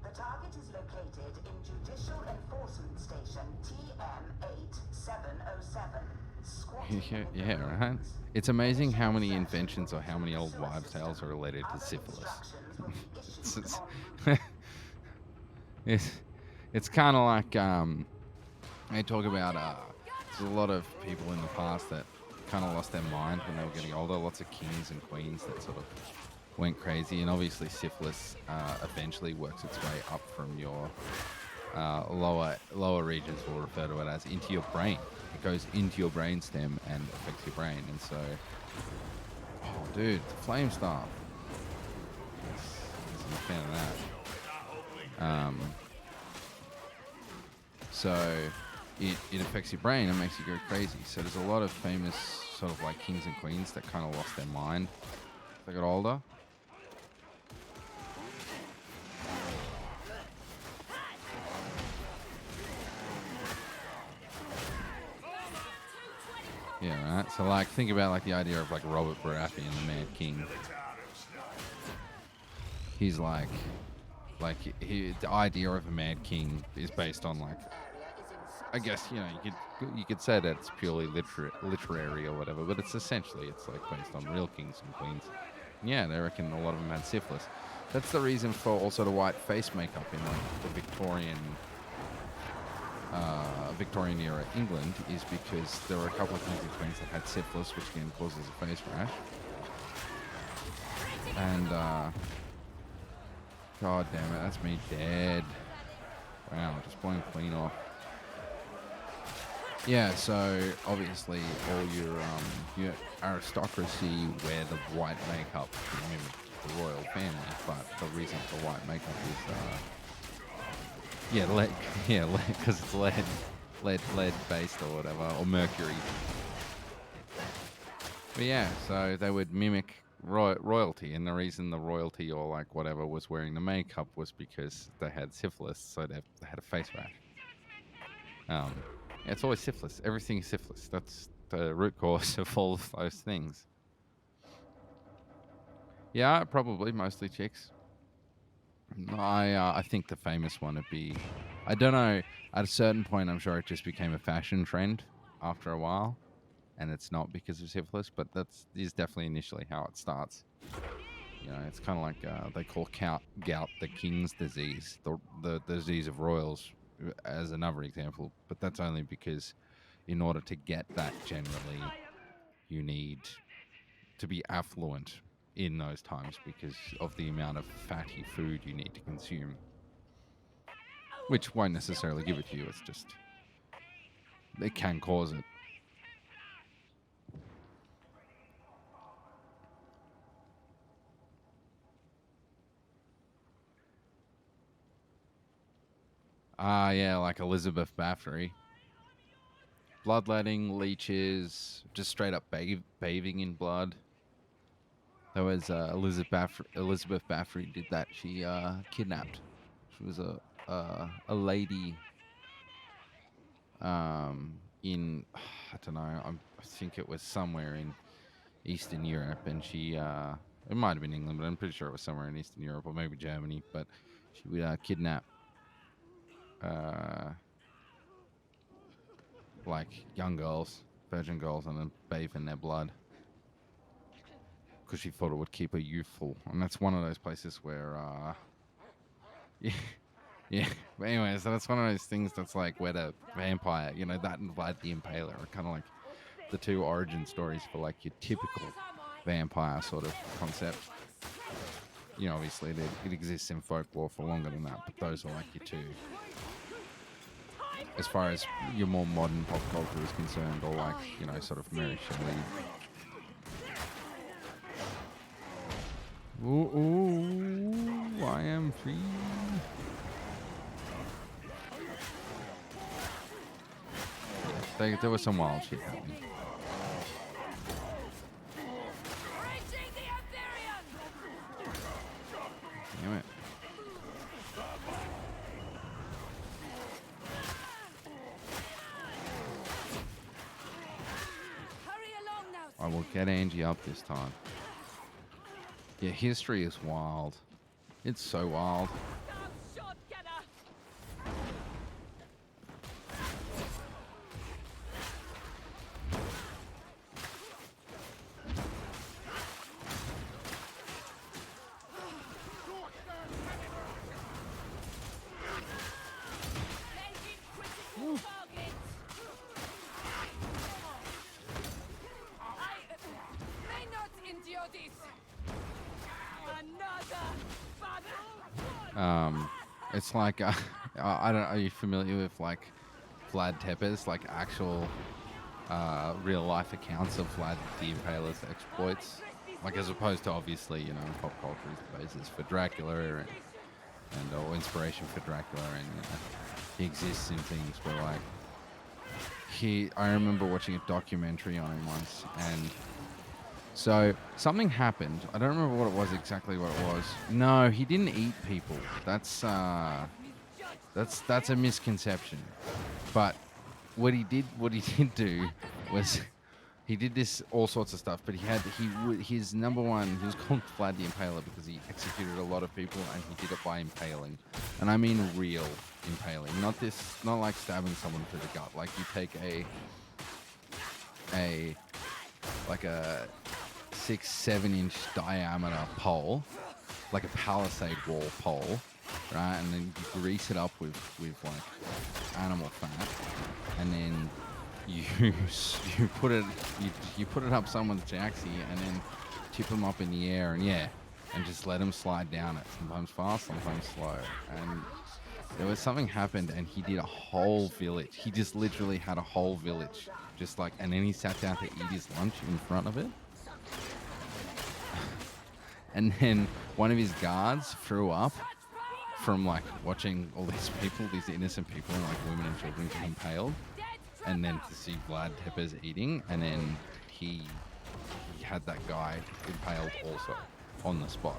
The target is located in Judicial Enforcement Station TM8707. Yeah, right? It's amazing how many inventions or how many old wives' tales are related to syphilis. It's kind of like they talk about there's a lot of people in the past that kind of lost their mind when they were getting older. Lots of kings and queens that sort of went crazy, and obviously syphilis eventually works its way up from your lower regions. We'll refer to it as into your brain. It goes into your brainstem and affects your brain, and so, oh, dude, the flame staff. I'm a fan of that. So it affects your brain and makes you go crazy. So there's a lot of famous sort of like kings and queens that kind of lost their mind as they got older. Yeah, right. So like, think about like the idea of like Robert Baratheon and the Mad King. He's like the idea of a Mad King is based on like, I guess, you know, you could say that it's purely literary or whatever, but it's essentially like based on real kings and queens. Yeah, they reckon a lot of them had syphilis. That's the reason for also the white face makeup in like the Victorian era England, is because there were a couple of kings and queens that had syphilis, which again causes a face rash. And god damn it, that's me dead. Wow, just blowing clean off. Yeah, so obviously all your aristocracy wear the white makeup to mimic the royal family, but the reason for white makeup is lead, because it's lead based or whatever, or mercury. But yeah, so they would mimic royalty, and the reason the royalty or like whatever was wearing the makeup was because they had syphilis, so they had a face rash. It's always syphilis. Everything is syphilis. That's the root cause of all of those things. Yeah, probably mostly chicks. I think the famous one would be, I don't know, at a certain point I'm sure it just became a fashion trend after a while, and it's not because of syphilis, but that is definitely initially how it starts. You know, it's kind of like they call gout the king's disease, the disease of royals, as another example. But that's only because in order to get that, generally, you need to be affluent in those times because of the amount of fatty food you need to consume, which won't necessarily give it to you. It's just, it can cause it. Yeah, like Elizabeth Bathory. Bloodletting, leeches, just straight up bathing in blood. That was Elizabeth Bathory did that. She kidnapped. She was a lady in, I don't know, I think it was somewhere in Eastern Europe, and she it might have been England, but I'm pretty sure it was somewhere in Eastern Europe or maybe Germany. But she would kidnap like young girls, virgin girls, and then bathe in their blood because she thought it would keep her youthful. And that's one of those places where yeah. But anyway, so that's one of those things that's like where the vampire, you know, that and Vlad the Impaler are kind of like the two origin stories for like your typical vampire sort of concept. You know, obviously it exists in folklore for longer than that, but those are like your two. As far as your more modern pop culture is concerned, or like, you know, sort of Mary Shelley. Ooh, I am free. Yeah, there was some wild shit happening. Damn it. I will get Angie up this time. Yeah, history is wild. It's so wild. It's like I don't know. Are you familiar with like Vlad Tepes, like actual real life accounts of Vlad the Impaler's exploits? Like as opposed to obviously, you know, pop culture is the basis for Dracula and or inspiration for Dracula, and you know, he exists in things where like I remember watching a documentary on him once, and so something happened. I don't remember what it was exactly. What it was. No, he didn't eat people. That's a misconception. But what he did do was he did this all sorts of stuff. But his number one. He was called Vlad the Impaler because he executed a lot of people, and he did it by impaling. And I mean real impaling, not like stabbing someone through the gut. Like you take a 6-7 inch diameter pole, like a palisade wall pole, right? And then you grease it up with like animal fat, and then you put it up someone's jacksie, and then tip them up in the air, and just let them slide down it. Sometimes fast, sometimes slow. And there was something happened, and he did a whole village. He just literally had a whole village, just like, and then he sat down to eat his lunch in front of it. And then one of his guards threw up from like watching all these people, these innocent people, like women and children, get impaled, and then to see Vlad Tepes eating, and then he had that guy impaled also on the spot.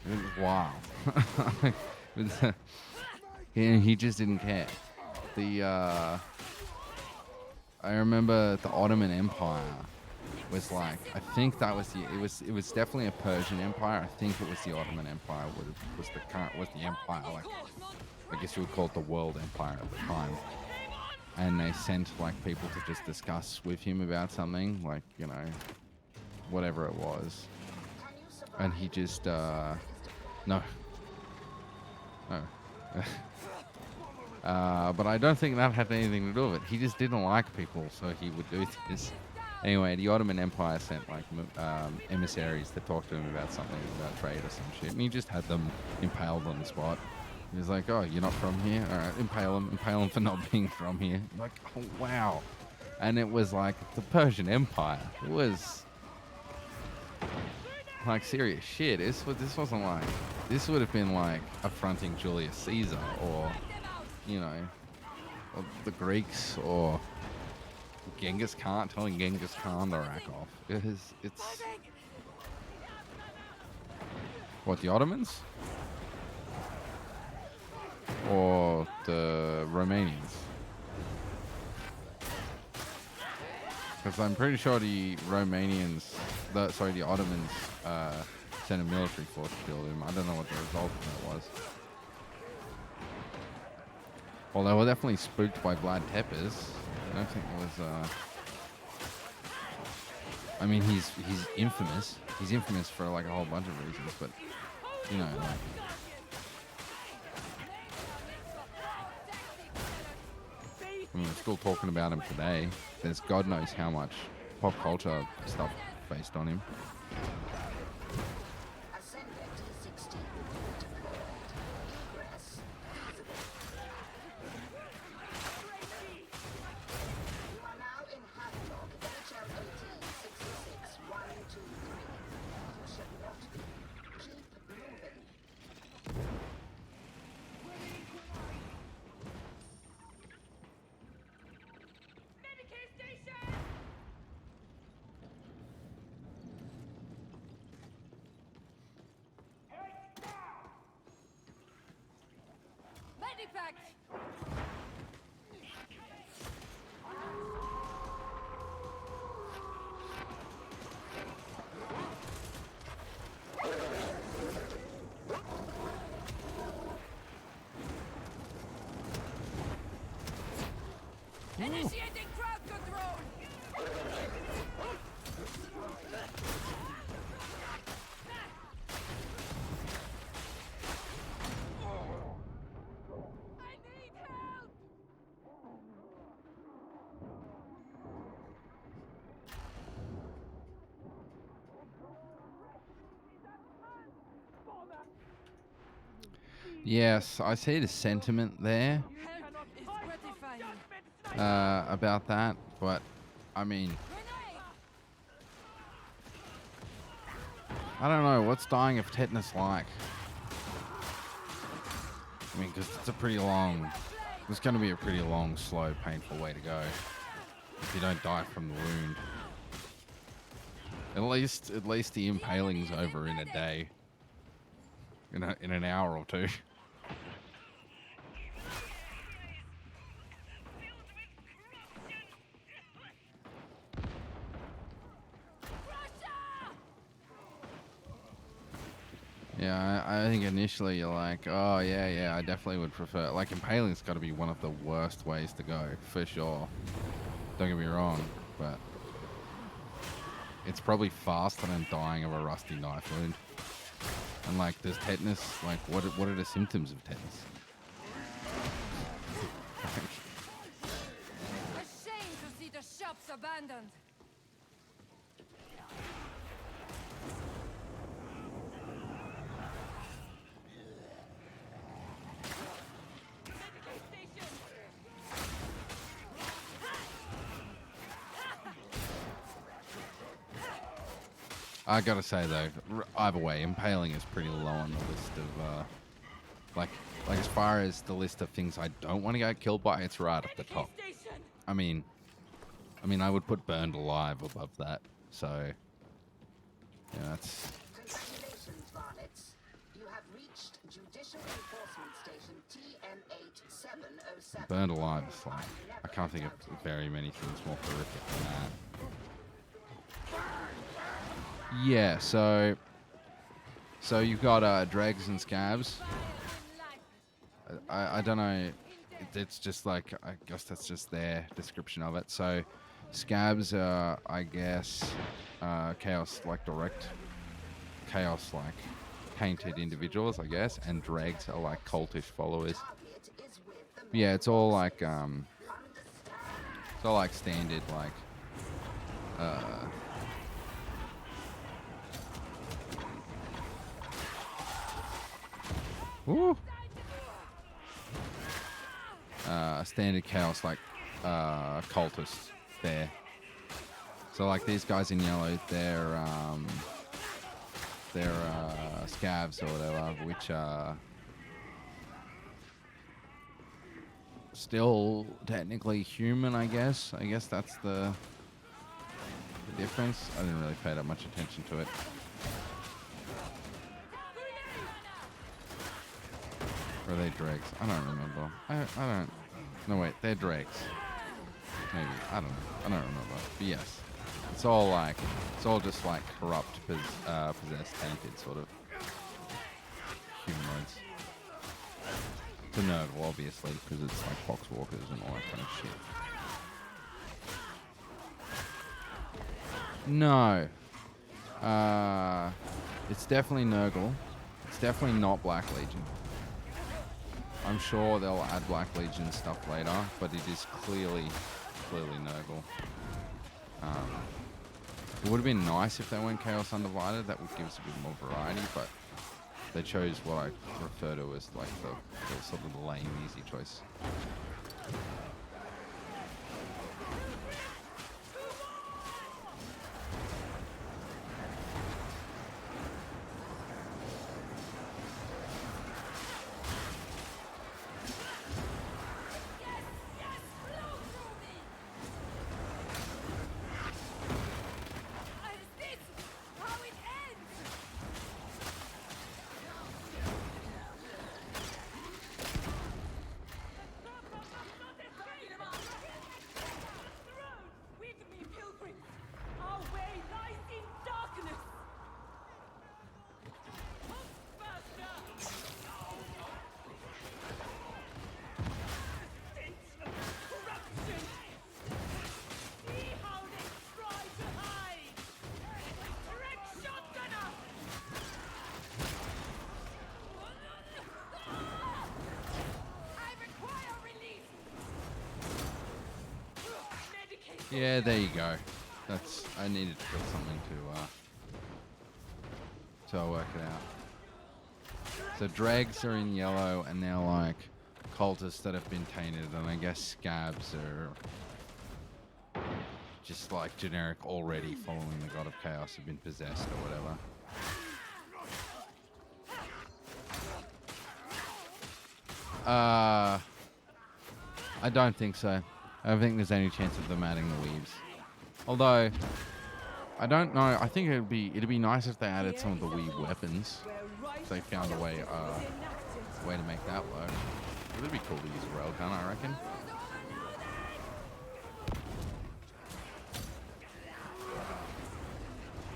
It was wild. He just didn't care. I remember the Ottoman Empire was like, I think that was it was definitely a Persian Empire. I think it was the Ottoman Empire was the empire, like I guess you would call it the world empire at the time. and they sent like people to just discuss with him about something, like, you know, whatever it was, and he just no. But I don't think that had anything to do with it. He just didn't like people, so he would do this. Anyway, the Ottoman Empire sent like emissaries to talk to him about something, about trade or some shit, and he just had them impaled on the spot. He was like, "Oh, you're not from here? All right, impale him for not being from here." Like, oh wow. And it was like the Persian Empire. It was like serious shit. This wasn't like, this would have been like affronting Julius Caesar, or, you know, or the Greeks, or Genghis Khan, telling Genghis Khan to rack off. It's what, the Ottomans or the Romanians? Because I'm pretty sure the Romanians, the Ottomans, sent a military force to kill him. I don't know what the result of that was. Well, they were definitely spooked by Vlad Tepes. I don't think it was. I mean, he's infamous. He's infamous for like a whole bunch of reasons, but you know, like, I mean, we're still talking about him today. There's God knows how much pop culture stuff based on him. Initiating crowd control! I need help! Yes, I see the sentiment there about that, but I mean, I don't know, what's dying of tetanus like? I mean, because it's it's going to be a pretty long, slow, painful way to go if you don't die from the wound. At least the impaling's over in a day, in an hour or two. Yeah, I think initially you're like, oh yeah, I definitely would prefer, like, impaling's got to be one of the worst ways to go, for sure. Don't get me wrong, but it's probably faster than dying of a rusty knife wound. And like, does tetanus, like, what are the symptoms of tetanus? A shame to see the shops abandoned. I gotta say though, either way, impaling is pretty low on the list of, like as far as the list of things I don't want to get killed by, it's right at the top. I mean, I would put burned alive above that. So, yeah, that's. Congratulations, varlets. You have reached Judicial Enforcement Station TM8707. Burned alive is like, I can't think of very many things more horrific than that. Yeah, so you've got dregs and scabs. I don't know. it's just like, I guess that's just their description of it. So scabs are, I guess, chaos, like direct chaos, like painted individuals, I guess, and dregs are like cultish followers. Yeah, it's all like standard, like woo, standard chaos, like cultists there. So like these guys in yellow, they're scavs or whatever, which are still technically human, I guess. I guess that's the difference. I didn't really pay that much attention to it. Or are they dregs? I don't remember. I don't. No, wait, they're dregs. Maybe. I don't know. I don't remember. But yes. It's all just like corrupt, possessed, tainted sort of humanoids. It's a Nurgle, obviously, because it's like poxwalkers and all that kind of shit. No. It's definitely Nurgle. It's definitely not Black Legion. I'm sure they'll add Black Legion stuff later, but it is clearly Nurgle. It would have been nice if they went Chaos Undivided. That would give us a bit more variety, but they chose what I refer to as like the sort of the lame, easy choice. Yeah, there you go. I needed to put something to work it out. So dregs are in yellow, and they're like cultists that have been tainted, and I guess scabs are just like generic already following the god of chaos, have been possessed or whatever. I don't think so. I don't think there's any chance of them adding the weaves. Although, I don't know. I think it'd be nice if they added some of the weave weapons. If they found a way to make that work. It would be cool to use a railgun, I reckon.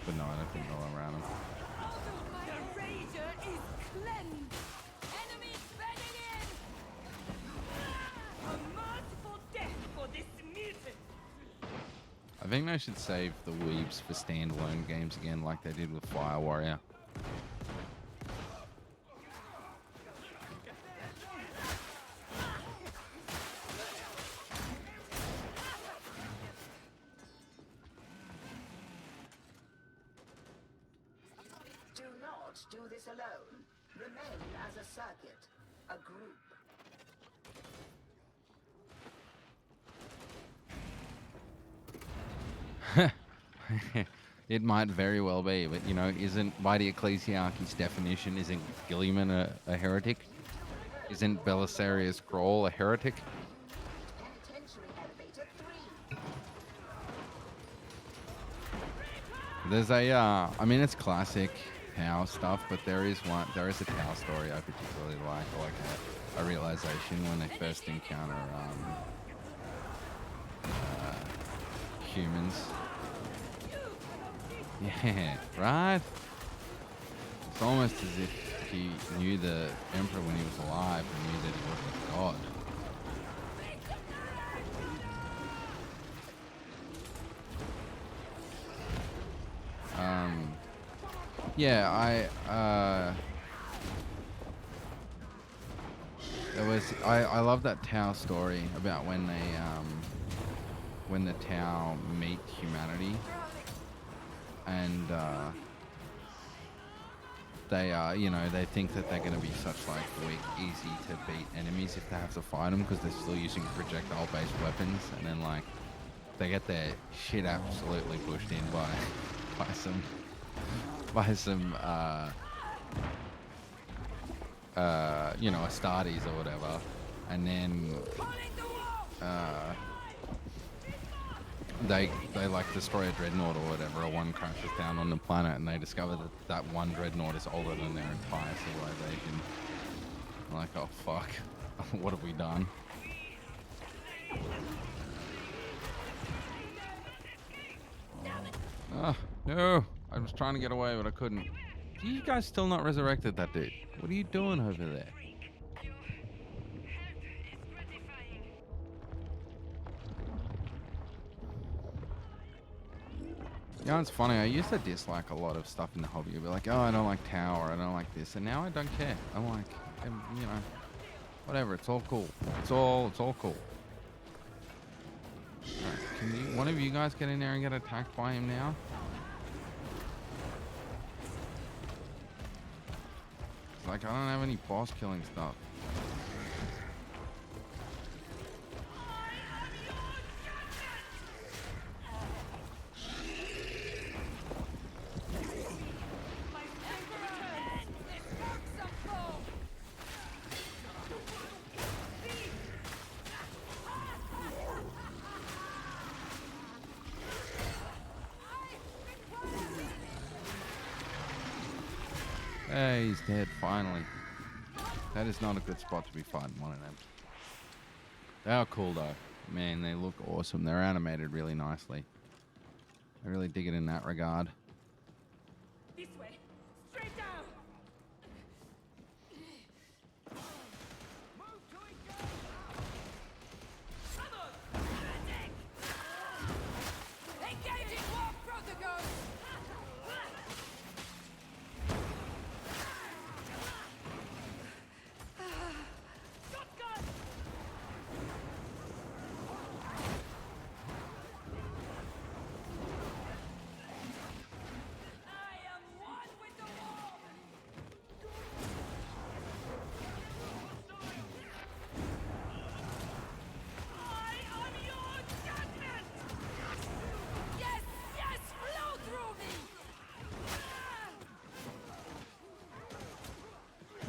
But no, I don't think they'll around them. I think they should save the weaves for standalone games again, like they did with Fire Warrior. Do not do this alone. Remain as a circuit, a group. It might very well be, but you know, isn't by the Ecclesiarchy's definition, isn't Gilliman a heretic? Isn't Belisarius Grawl a heretic? There's a, I mean, it's classic Tau stuff, but there is a Tau story I particularly like a realization when they first encounter humans. Yeah, right? It's almost as if he knew the Emperor when he was alive and knew that he wasn't a god. Yeah, I love that Tau story about when the Tau meet humanity, and they they think that they're going to be such like weak, easy to beat enemies if they have to fight them because they're still using projectile-based weapons, and then like they get their shit absolutely pushed in by some Astartes or whatever, and then they like destroy a dreadnought or whatever, or one crashes down on the planet, and they discover that that one dreadnought is older than their entire civilization. Like, oh fuck, what have we done? Oh no, I was trying to get away, but I couldn't. You guys still not resurrected that dude? What are you doing over there? You know, it's funny, I used to dislike a lot of stuff in the hobby. I'd be like, oh, I don't like Tower, I don't like this. And now I don't care. I'm like, whatever, it's all cool. It's all cool. Right, can one of you guys get in there and get attacked by him now? Like, I don't have any boss killing stuff. Hey, he's dead, finally. That is not a good spot to be fighting one of them. They are cool, though. Man, they look awesome. They're animated really nicely. I really dig it in that regard. This way. Straight down. Move to engage. Come on. Medic. Engaging war protocols.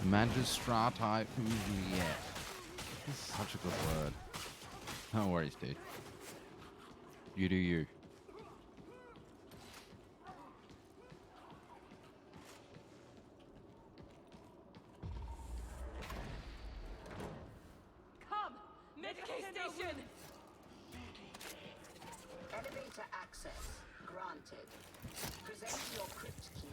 Magistrati Juliet. This is such a good word. No worries, dude. You do you. Come! Medicaid station! Elevator access granted. Present your crypt key.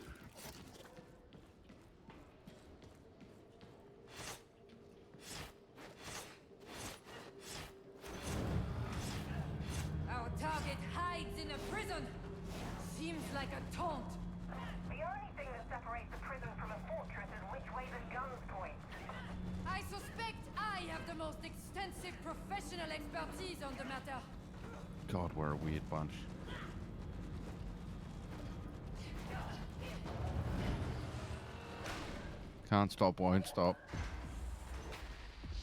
Our target hides in a prison. Seems like a taunt. The only thing that separates the prison from a fortress is which way the guns point. I suspect I have the most extensive professional expertise on the matter. God, we're a weird bunch. Can't stop, won't stop.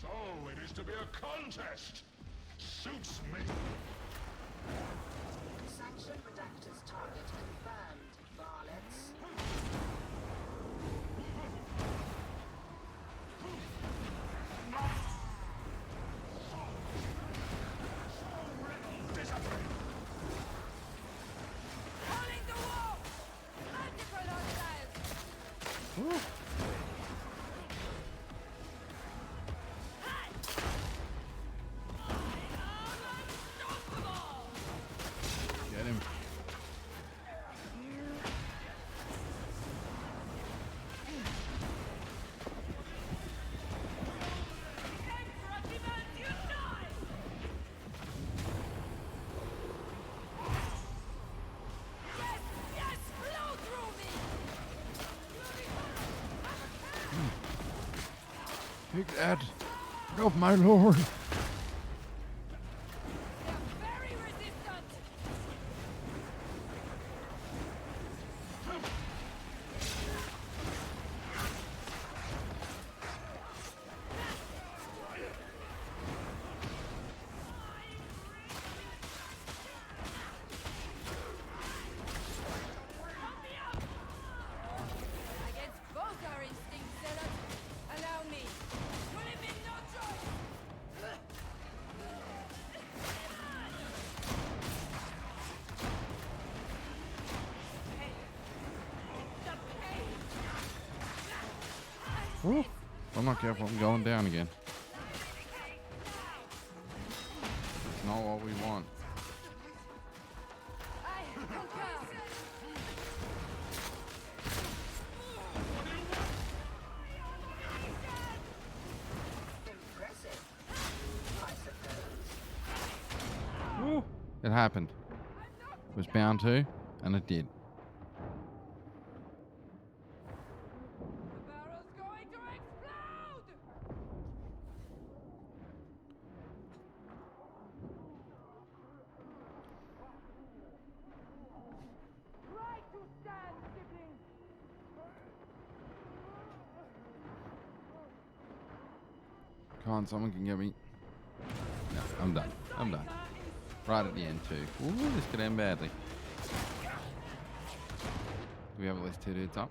So it is to be a contest. Suits me. Sanction redactor's target confirmed, varlets. Calling the wall! Multiple hostiles! Get him. Yes! Yes! Blow through me! Take that. Get off my lord. They're very resistant. Against both our instincts, Zealot. Allow me. Put him in no choice. Woo. I'm not careful. I'm going down again. It's not what we want. I concur. Impressive, I suppose. Woo. It happened. It was bound to, and it did. The barrel's going to explode! Try to stand, sibling! Come on, someone can get me. No, I'm done. I'm done. Right at the end, too. Ooh, this could end badly. Do we have at least 2 dudes up?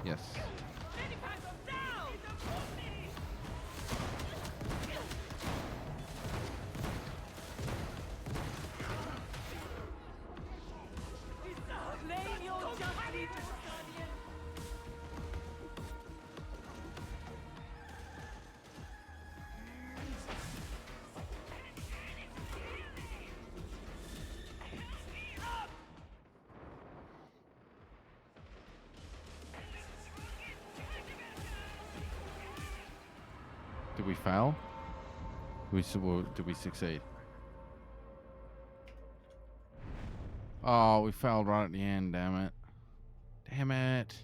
Yes. Claim your justice, Guardian! Did we fail? Did we succeed? Oh, we failed right at the end, damn it. Damn it.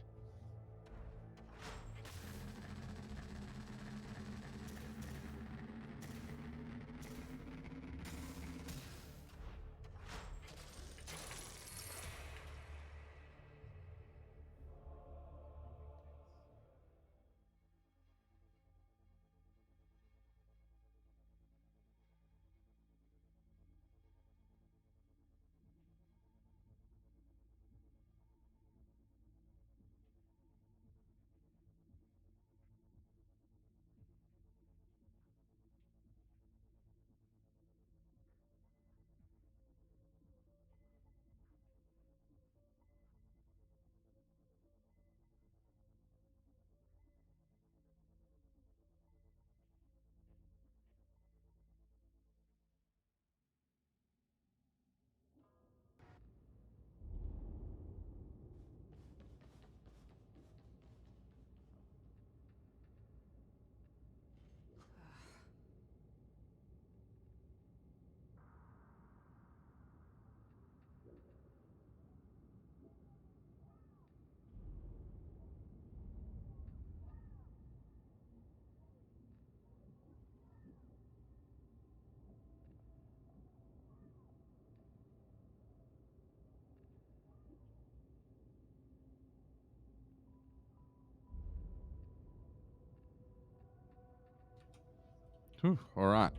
Whew, all right.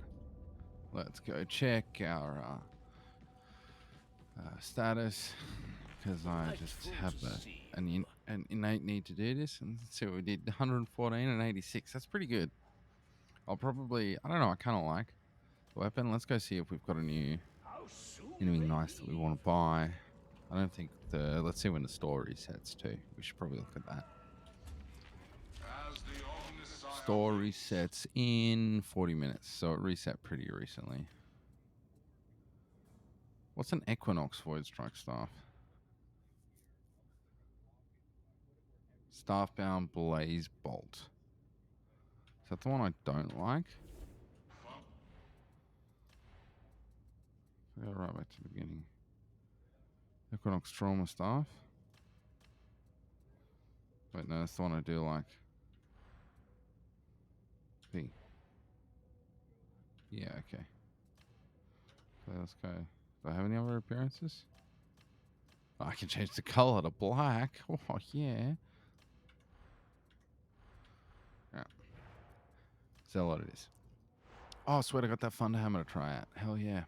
Let's go check our status, because I just have an innate need to do this. And let's see what we did. 114 and 86. That's pretty good. I'll probably, I don't know, I kind of like the weapon. Let's go see if we've got anything nice that we want to buy. I don't think let's see when the store resets too. We should probably look at that. Store resets in 40 minutes, so it reset pretty recently. What's an Equinox Void Strike Staff? Staffbound Blaze Bolt. Is that the one I don't like? Go right back to the beginning. Equinox Trauma Staff. Wait, no, that's the one I do like. B. Yeah, okay. So let's go. Do I have any other appearances? Oh, I can change the color to black. Oh, yeah. Yeah. Is that what it is? Oh, sweet, I got that Thunder Hammer to try out. Hell yeah.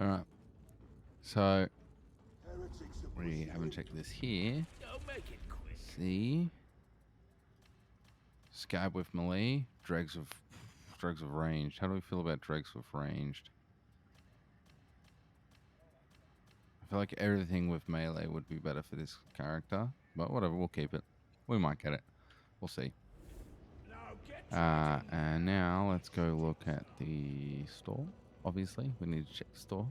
All right. So we haven't checked this here. Don't make it quick. See, scab with melee, dregs with ranged. How do we feel about dregs with ranged? I feel like everything with melee would be better for this character, but whatever, we'll keep it. We might get it. We'll see. And now let's go look at the store. Obviously, we need to check the store.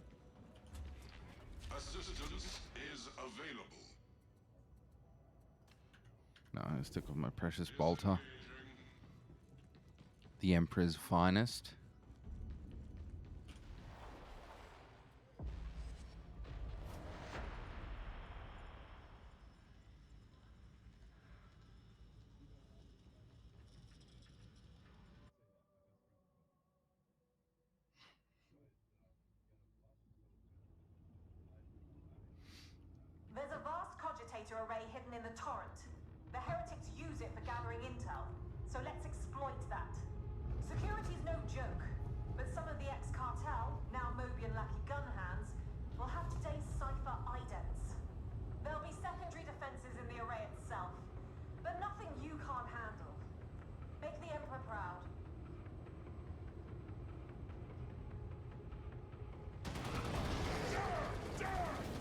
Assistance is available. No, I'll stick with my precious bolter. The Emperor's finest. There's a vast cogitator array hidden in the torrent. The heretics use it for gathering intel, so let's exploit that. Security's no joke, but some of the ex-cartel, now Mobian Lackey gun hands, will have today's cipher idents. There'll be secondary defenses in the array itself, but nothing you can't handle. Make the Emperor proud.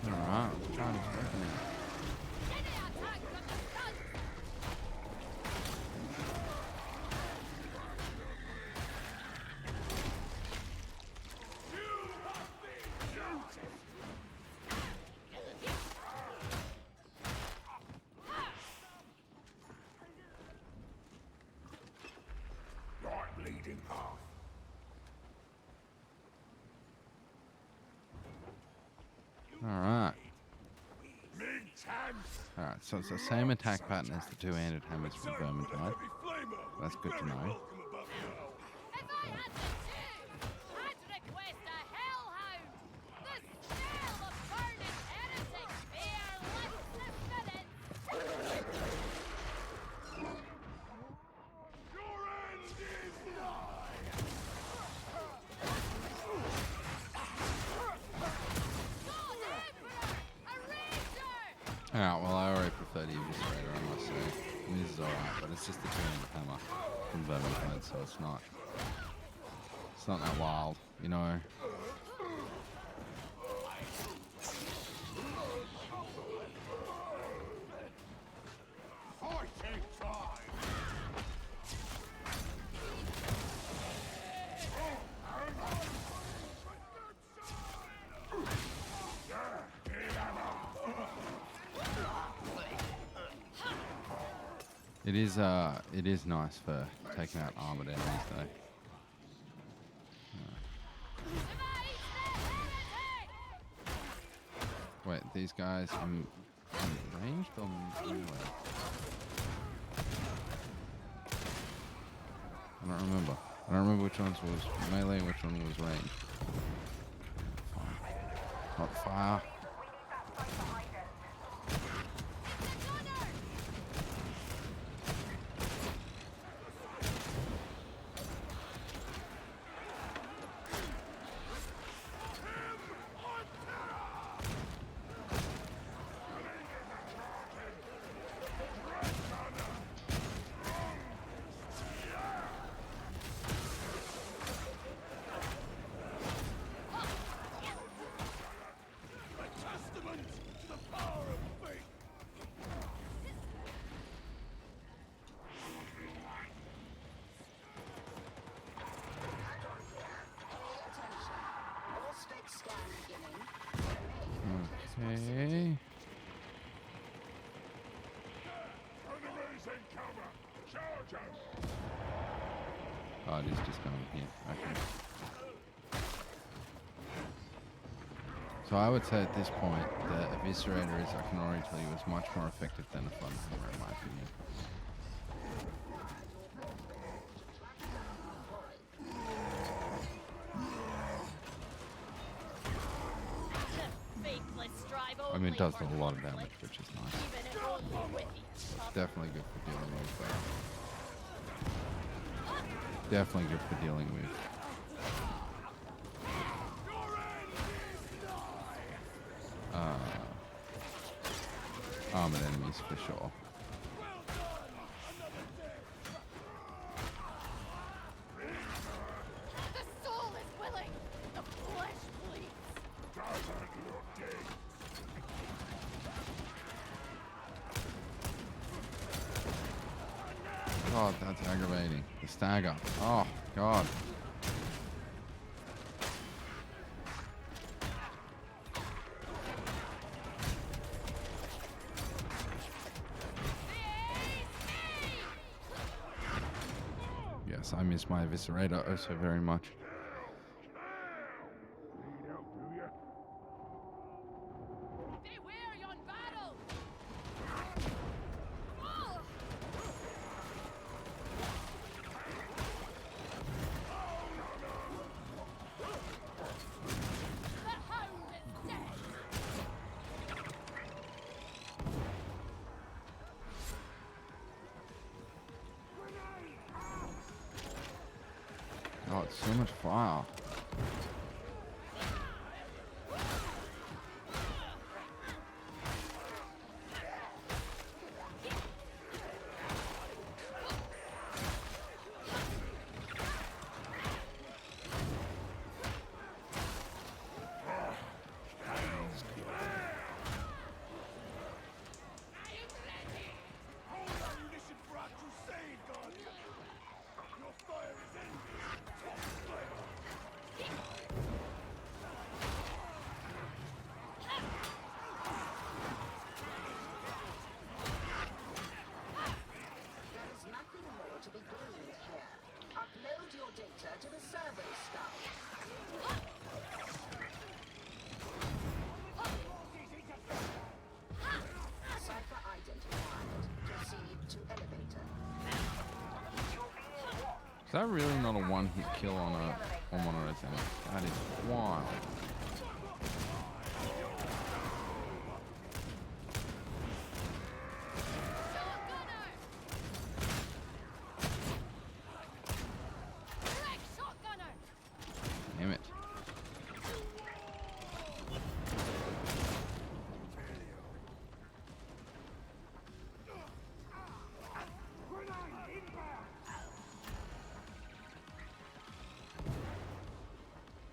Alright, trying to open it. Right leading path. Alright. Alright, so it's the same attack pattern as the two-handed hammers from Vermintide. That's good to know. If I had to choose, I'd request a hellhound. The smell of burning heretic beer lifts the spirits. Your end is nigh. God Emperor! A ranger! Alright, well, I already prefer the Eviscerator, I must say. I mean, this is alright, but it's just the two-handed hammer from Vermintide, so it's not that wild, you know. Fighting time. It is nice for taking out armored enemies, though. Wait, these guys in ranged or melee? I don't remember. I don't remember which ones was melee and which one was ranged. Not fire. Okay. Enemies in cover! Charge 'em! Oh, it is just going here. Okay. So I would say at this point, the Eviscerator is, I can already tell you, is much more effective than a Fun Hammer in my opinion. I mean, it does a lot of damage, which is nice. Definitely good for dealing with. Definitely good for dealing with. Armored enemies for sure. The soul is willing, the flesh bleeds. Doesn't look dead. God, that's aggravating. The stagger. Oh, God. Yes, I miss my Eviscerator oh so very much. Need help, do ya? Beware yon battle! Oh! The hound is dead! Oh, it's so much fire. Ammunition for our crusade, Guardian! Your fire is endless! There is nothing more to be gleaned here. Upload your data to the servo skull. Cipher identified. Proceed to elevator. Is that really not a one-hit kill on one of those enemies? That is wild. Direct shotgunner! Damn it.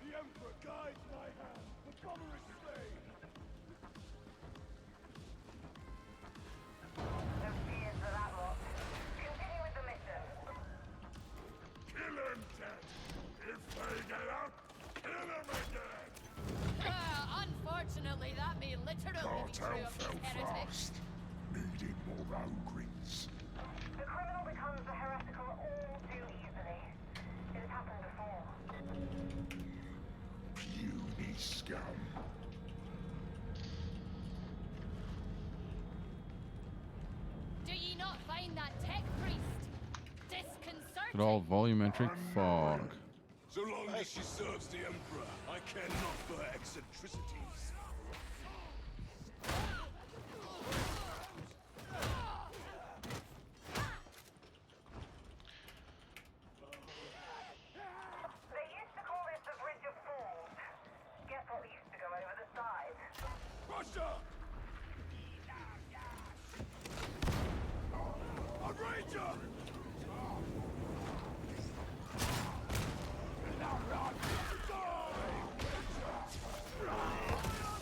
The Emperor guides my hand! The bomber is slain! No fears for that lot. Continue with the mission. Kill 'em, Ted! If they get out, kill 'em again! Unfortunately, that may literally be true of these heretics. Needing more Ogres. The criminal becomes a heretical all too easily. It has happened before. Puny scum. Do ye not find that tech priest disconcerting? Good old volumetric fog. So long as she serves the Emperor, I care not for her eccentricities. They used to call this the Bridge of Fools. Guess what used to go over the side? Russia! Outrager! Die!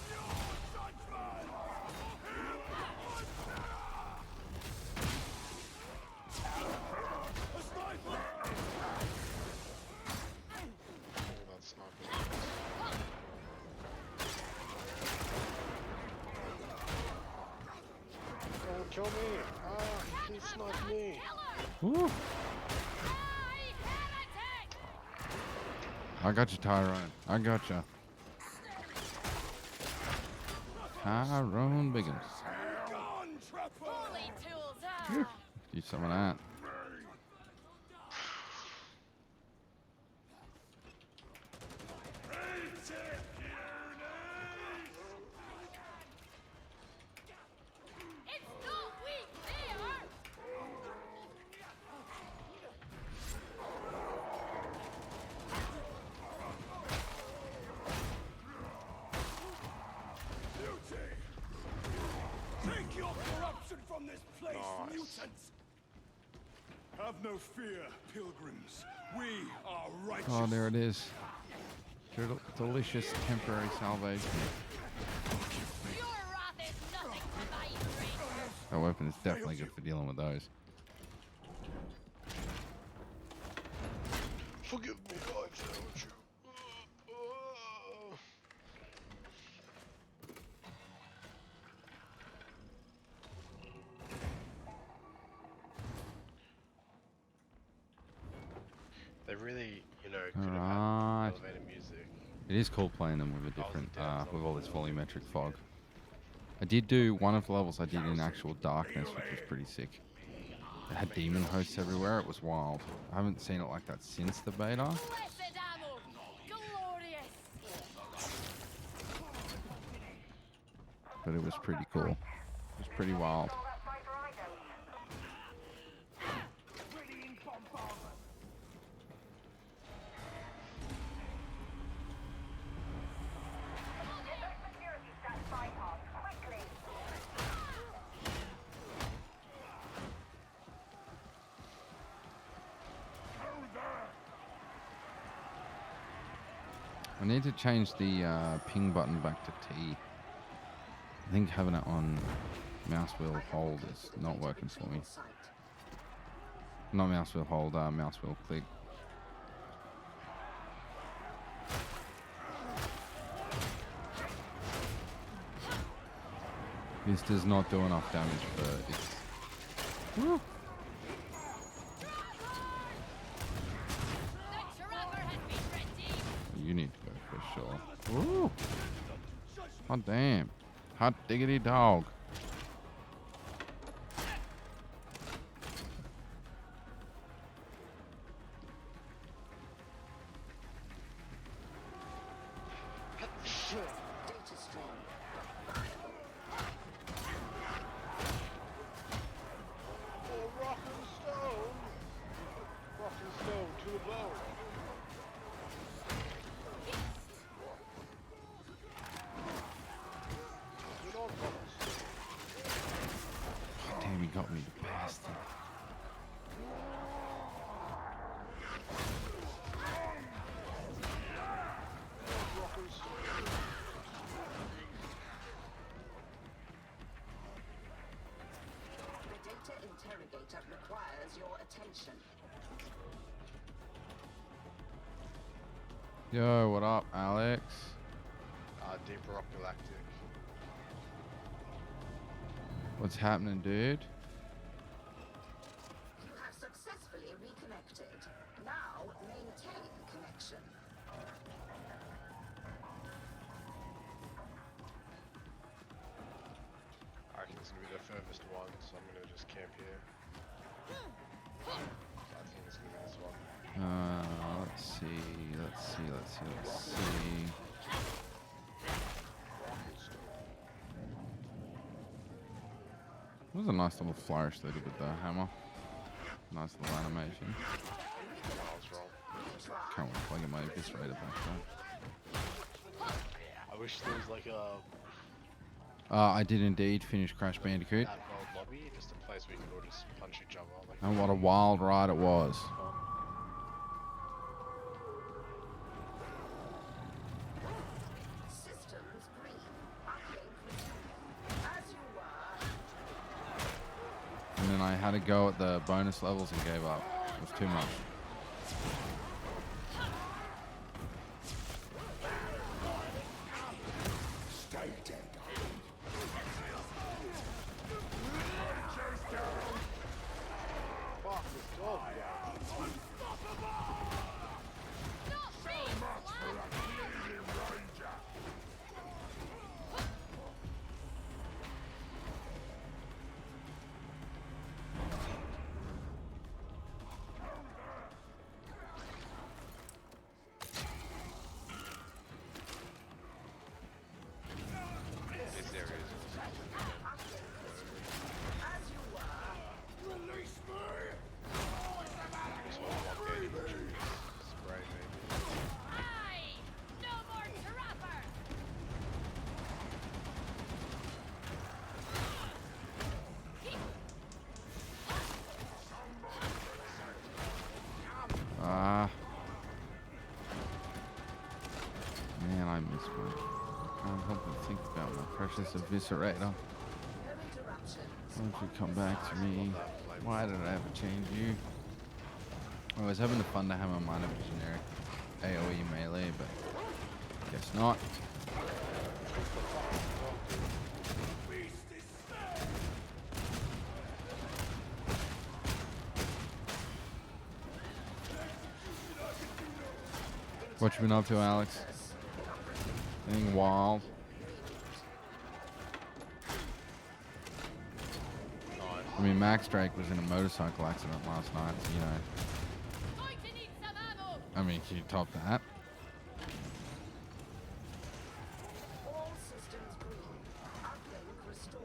Kill me! Ah, he sniped me! Woo. I got you, Tyrone. I got you. Tyrone Biggins. Do some of that. Take your corruption from this place, mutants! Have no fear, pilgrims. We are righteous. Oh, there it is. Delicious temporary salvation. That weapon is definitely good for dealing with those. Forgive me, I failed you. They really, you know, could have had elevator music. It is cool playing them with a different, with all this volumetric fog. I did do one of the levels I did in actual darkness, which was pretty sick. It had demon hosts everywhere. It was wild. I haven't seen it like that since the beta. But it was pretty cool. It was pretty wild. I need to change the ping button back to T. I think having it on mouse wheel hold is not working for me. Not mouse wheel hold, mouse wheel click. This does not do enough damage for its... Woo. You need to go for sure. Woo. Hot damn. Hot diggity dog. Damn, he got me, the bastard. The data interrogator requires your attention. Yo, what up, Alex? Deep Rock Galactic. What's happening, dude? You have successfully reconnected. Now maintain connection. I reckon it's gonna be the furthest one, so I'm gonna just camp here. I think it's gonna be this one. Let's see. It was a nice little flourish they did with the hammer. Nice little animation. Can't wait to get my eviscerator back though. I wish there was like a... I did indeed finish Crash Bandicoot. that old lobby, just a place where you could all just punch each other. Like, And what a wild ride it was. Systems green. Uplink as you were. And then I had to go at the bonus levels and gave up. It was too much. Stay dead. this eviscerator. No interruptions. Why don't you come back to me? Why did I ever change you? I was having the fun to hammer mine of generic AoE melee, but guess not. What you been up to, Alex? Anything wild? I mean, Max Drake was in a motorcycle accident last night, so, you know. I mean, can you top that? All systems green. Uplink restored.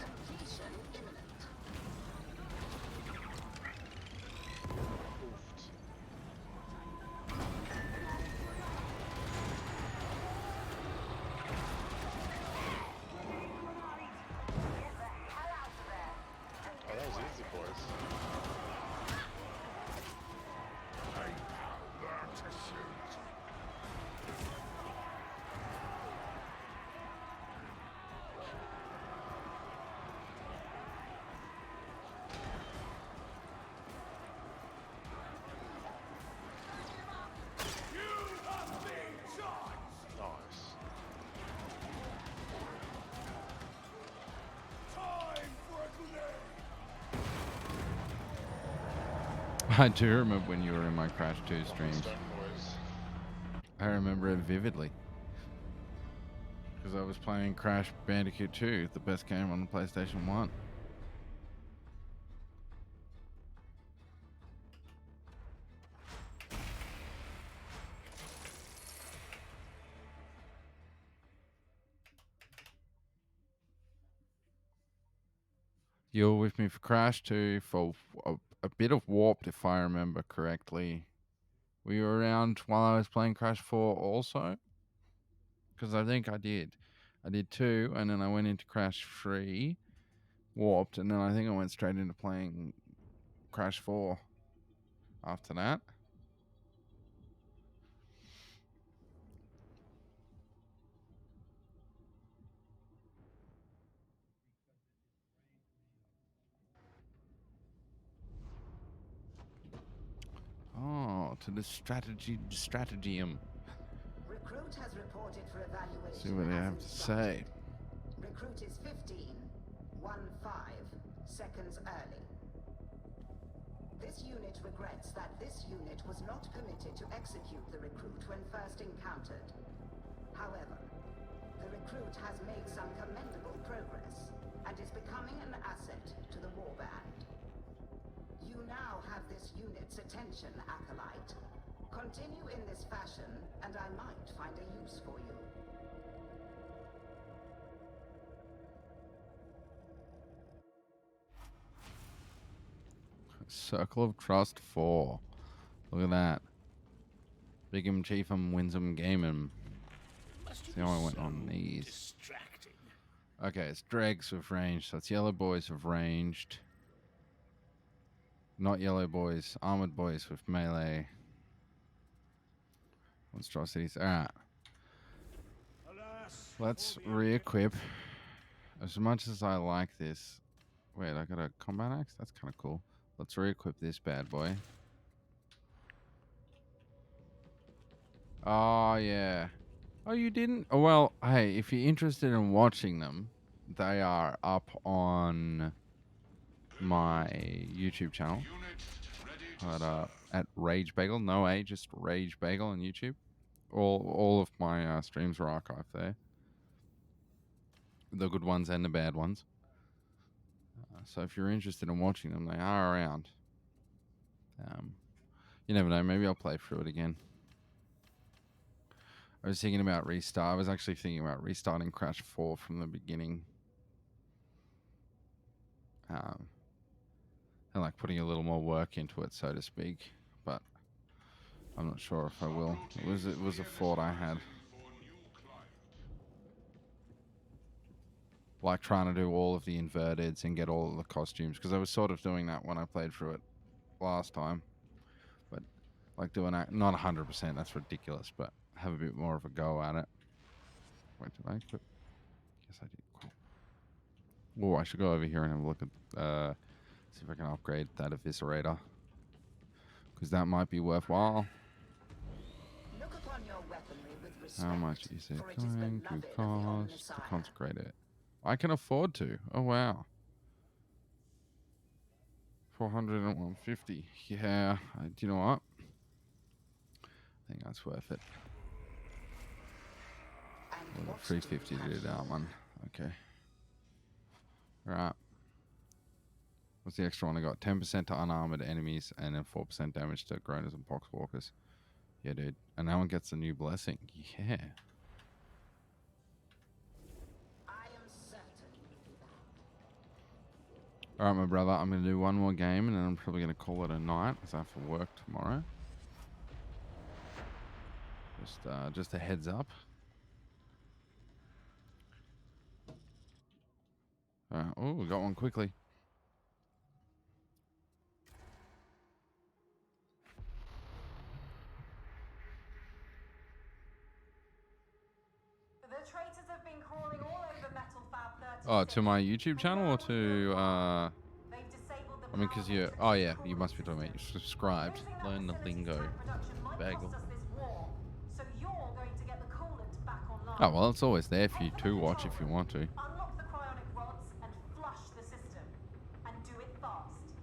Completion imminent. Oh, that was easy, boys. Nice. I do remember when you were in my Crash 2 streams. Stone boys. I remember it vividly. Because I was playing Crash Bandicoot 2, the best game on the PlayStation 1. You were with me for Crash 2 for a bit of Warped, if I remember correctly. Were you around while I was playing Crash 4 also? Because I think I did. I did 2, and then I went into Crash 3, Warped, and then I think I went straight into playing Crash 4 after that. Oh, to the stratagium. Recruit has reported for evaluation. See what they have to say. Recruit is 15, 1-5 seconds early. This unit regrets that this unit was not permitted to execute the recruit when first encountered. However, the recruit has made some commendable progress and is becoming an asset to the warband. You now have this unit's attention, Acolyte. Continue in this fashion, and I might find a use for you. Circle of Trust 4. Look at that. Big'em, Chief'em, Winsome, Game'em. See how I went on these. Okay, it's dregs with range, so it's yellow boys with ranged. Not yellow boys, armored boys with melee. Monstrosities. Alright. Let's re-equip. As much as I like this. Wait, I got a combat axe? That's kind of cool. Let's re-equip this bad boy. Oh, yeah. Oh, you didn't? Oh, well, hey, if you're interested in watching them, they are up on my YouTube channel. At Rage Bagel. No A, just Rage Bagel on YouTube. All of my streams are archived there. The good ones and the bad ones. So if you're interested in watching them, they are around. You never know. Maybe I'll play through it again. I was thinking about restart. I was actually thinking about restarting Crash 4 from the beginning. And like putting a little more work into it, so to speak. But I'm not sure if I will. It was a thought I had. Like trying to do all of the inverteds and get all of the costumes. Because I was sort of doing that when I played through it last time. But like doing that, not 100%, that's ridiculous. But have a bit more of a go at it. Wait, did I equip? Yes, I did. Cool. Oh, I should go over here and have a look at, see if I can upgrade that eviscerator. Because that might be worthwhile. Look upon your weaponry with respect, How much is it for it is going to beloved of the old cost to Messiah. consecrate it? I can afford to. Oh, wow. 400 and 150. Yeah, do you know what? I think that's worth it. And what 350 to do that one. Okay. Right. What's the extra one I got? 10% to unarmored enemies and then 4% damage to groaners and poxwalkers. Yeah, dude. And that one gets a new blessing. Yeah. I am certain you'll be back. Alright, my brother. I'm going to do one more game and then I'm probably going to call it a night because I have to work tomorrow. Just a heads up. Oh, we got one quickly. The traitors have been crawling all over Metal Fab 36. Oh, to my YouTube channel or to, They've disabled the I mean, because you, oh yeah, you must be talking about you subscribed. Learn the lingo. Bagel. So you're going to get the coolant back online. Oh, well, it's always there for you to watch if you want to. Unlock the cryonic rods and flush the system. And do it fast.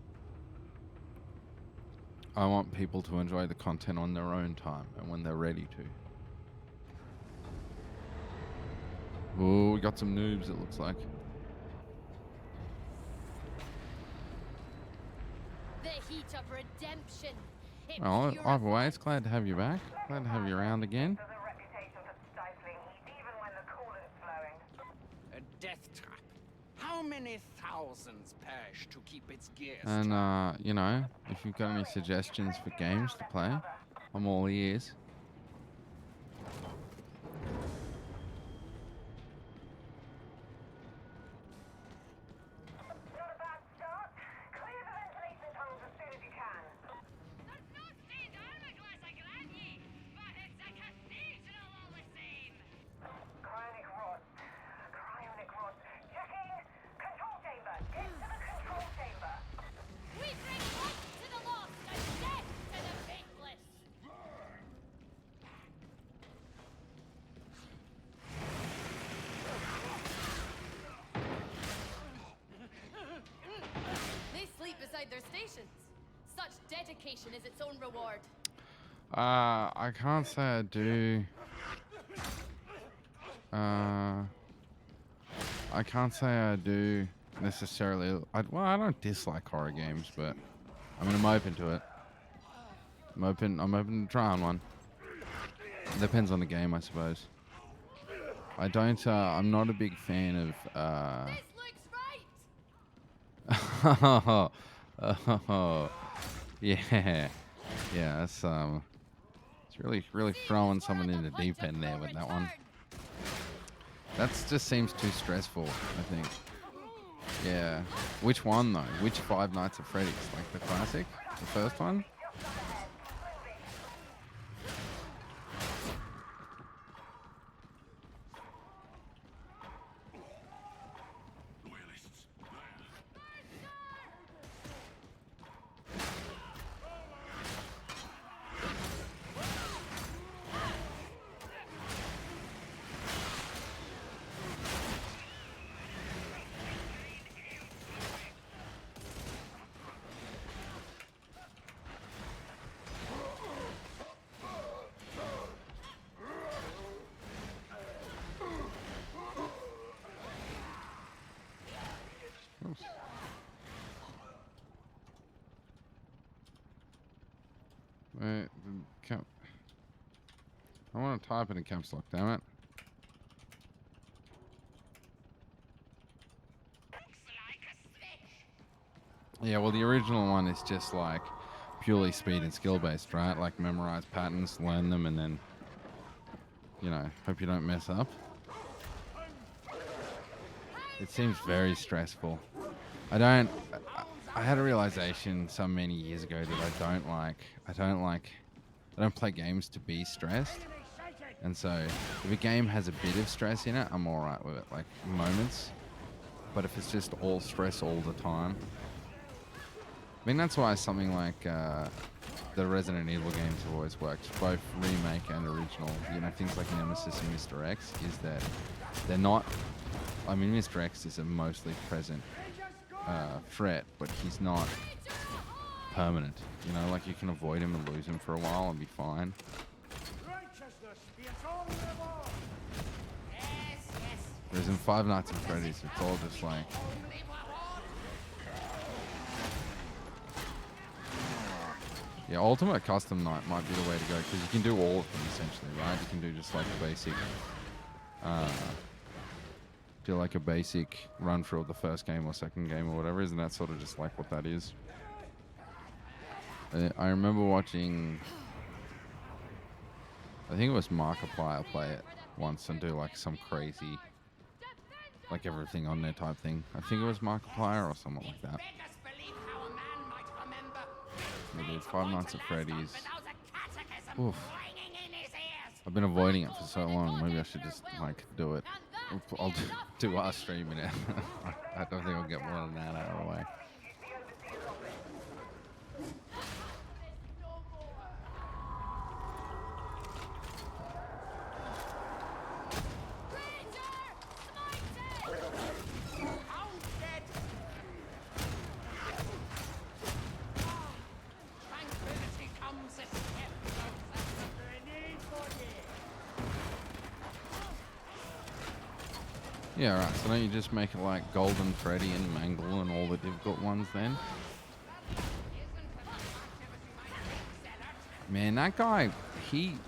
I want people to enjoy the content on their own time and when they're ready to. Oh, we got some noobs, it looks like. The heat of redemption. It Well, either way, it's purifies. glad to have you back. Glad to have you around again. A death trap. How many thousands perish to keep its gears? And, you know, if you've got any suggestions for games to play, I'm all ears. We bring life to the lost and death to the faithless. They sleep beside their stations. Such dedication is its own reward. I can't say I do. I can't say I do necessarily. Well, I don't dislike horror games, but I mean, I'm open to it. I'm open to trying one. Depends on the game, I suppose. I don't. I'm not a big fan of. This looks right. Oh, yeah, yeah. It's really throwing someone in the deep end there with that one. That just seems too stressful, I think. Yeah. Which one though? Which Five Nights at Freddy's? Like the classic, the first one? Oops. Wait, I want to type it in caps lock, damn it. Yeah, well, the original one is just like purely speed and skill based, right? Like memorize patterns, learn them, and then, you know, hope you don't mess up. It seems very stressful. I had a realization so many years ago that I don't play games to be stressed. And so if a game has a bit of stress in it, I'm alright with it, like moments. But if it's just all stress all the time, I mean, that's why something like the Resident Evil games have always worked, both remake and original. You know, things like Nemesis and Mr. X, is that they're not. I mean, Mr. X is a mostly present threat, but he's not permanent. You know, like you can avoid him and lose him for a while and be fine. Whereas in Five Nights at Freddy's, it's all just like. Yeah, Ultimate Custom Night might be the way to go, because you can do all of them essentially, right? You can do just like a basic, do like a basic run through of the first game or second game or whatever. Isn't that sort of just like what that is? I remember watching, I think it was Markiplier play it once and do like some crazy, like everything on there type thing. I think it was Markiplier or someone like that. We did Five Nights at Freddy's. Oof. I've been avoiding it for so long. Maybe I should just like do it. I'll do our stream in it. I don't think I'll get more than that out of the way. Yeah, right. So don't you just make it like Golden Freddy and Mangle and all the difficult ones then? Man, that guy, he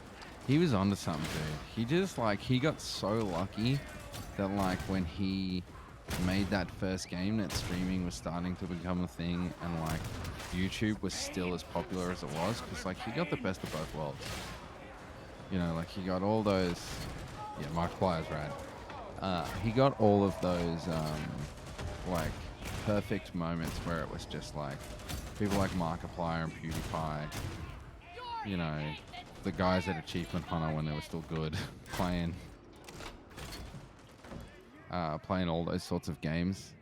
was onto something, dude. He just like, he got so lucky that like when he made that first game, that streaming was starting to become a thing and like YouTube was still as popular as it was, because like he got the best of both worlds. You know, like he got all those, yeah, Markiplier's rad. He got all of those like perfect moments where it was just like people like Markiplier and PewDiePie, you know, the guys at Achievement Hunter when they were still good, playing all those sorts of games,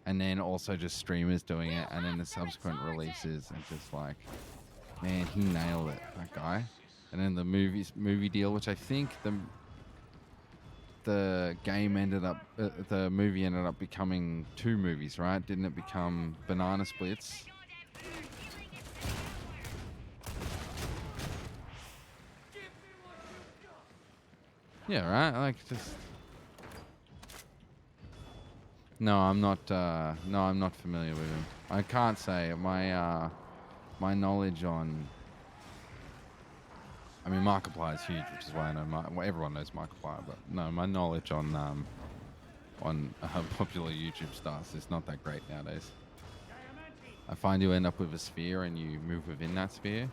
and then also just streamers doing it, and then the subsequent releases, and just like, man, he nailed it, that guy. And then the movie deal, which I think the game ended up, the movie ended up becoming 2 movies, right? Didn't it become Banana Splits? Yeah, right. Like just. No, I'm not. No, I'm not familiar with him. I can't say my my knowledge on. I mean, Markiplier is huge, which is why I know. Well, everyone knows Markiplier, but no, my knowledge on popular YouTube stars is not that great nowadays. I find you end up with a sphere and you move within that sphere.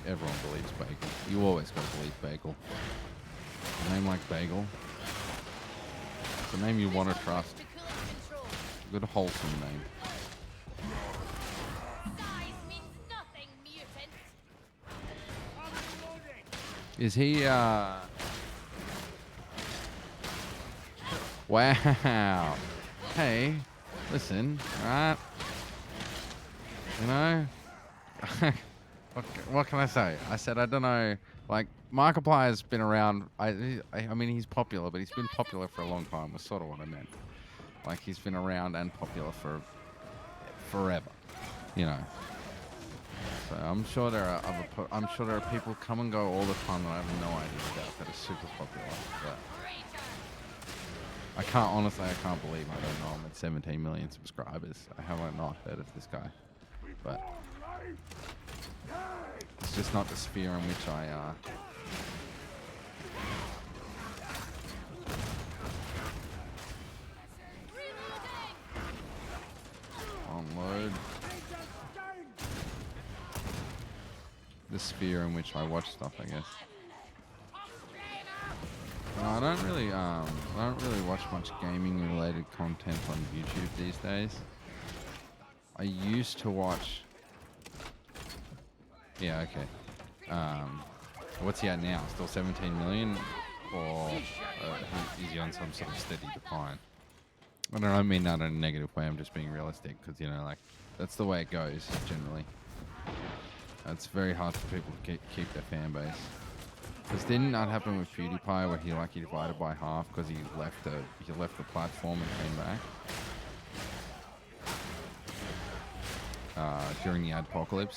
Everyone believes Bagel. You always gotta believe Bagel. A name like Bagel. It's a name you want to trust. A good wholesome name. Is he Wow. Hey, listen, right? You know? What can I say? I said I don't know. Like Markiplier's been around. I mean he's popular, but he's been popular for a long time. Was sort of what I meant. Like he's been around and popular for forever. You know. So I'm sure there are I'm sure there are people come and go all the time that I have no idea about that are super popular. But I can't believe I don't know him at 17 million subscribers. How have I not heard of this guy? But it's just not the sphere in which I the sphere in which I watch stuff, I guess. I don't really watch much gaming related content on YouTube these days. I used to watch. Yeah, okay. What's he at now? Still 17 million, or is he on some sort of steady decline? I don't mean that in a negative way. I'm just being realistic because like that's the way it goes generally. It's very hard for people to keep their fan base. Because didn't that happen with PewDiePie, where he divided by half because he left the platform and came back during the adpocalypse.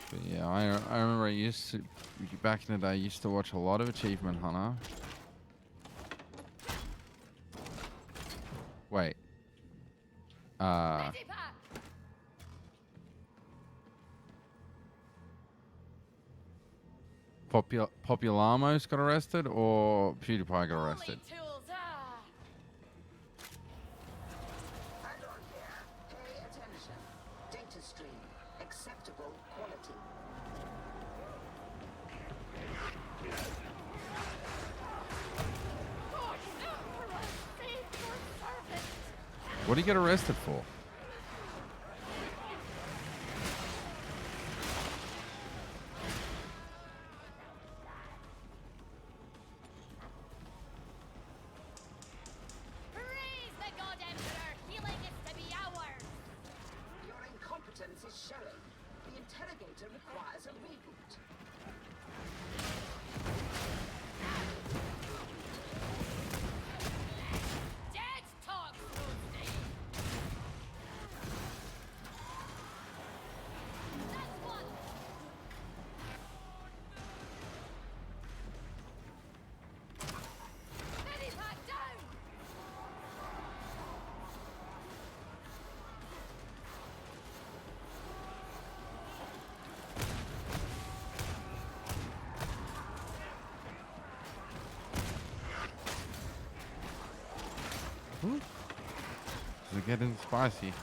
But yeah, I remember back in the day, I used to watch a lot of Achievement Hunter. Wait. Populamos got arrested, or PewDiePie got arrested? Pay attention. Data stream. Acceptable quality. What did he get arrested for? It's getting spicy.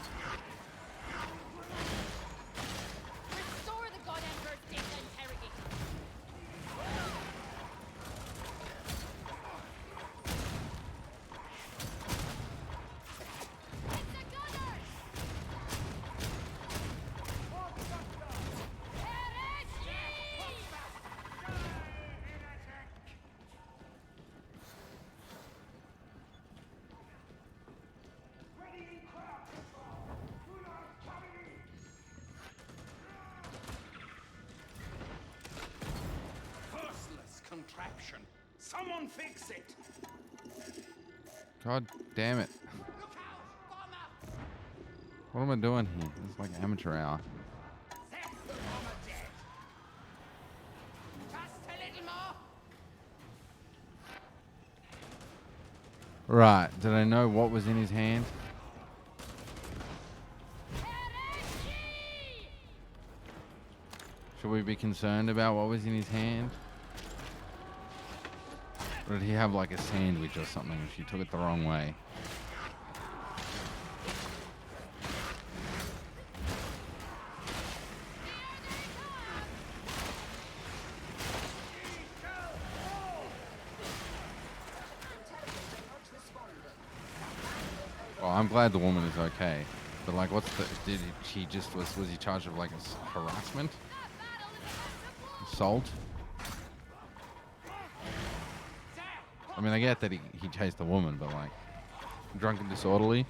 Contraption. Someone fix it. God damn it. What am I doing here? It's like amateur hour. Right. Did I know what was in his hand? Should we be concerned about what was in his hand? Or did he have like a sandwich or something if you took it the wrong way? Well, I'm glad the woman is okay. But like, was he charged of like harassment? Assault? I mean, I get that he chased a woman, but like, drunk and disorderly.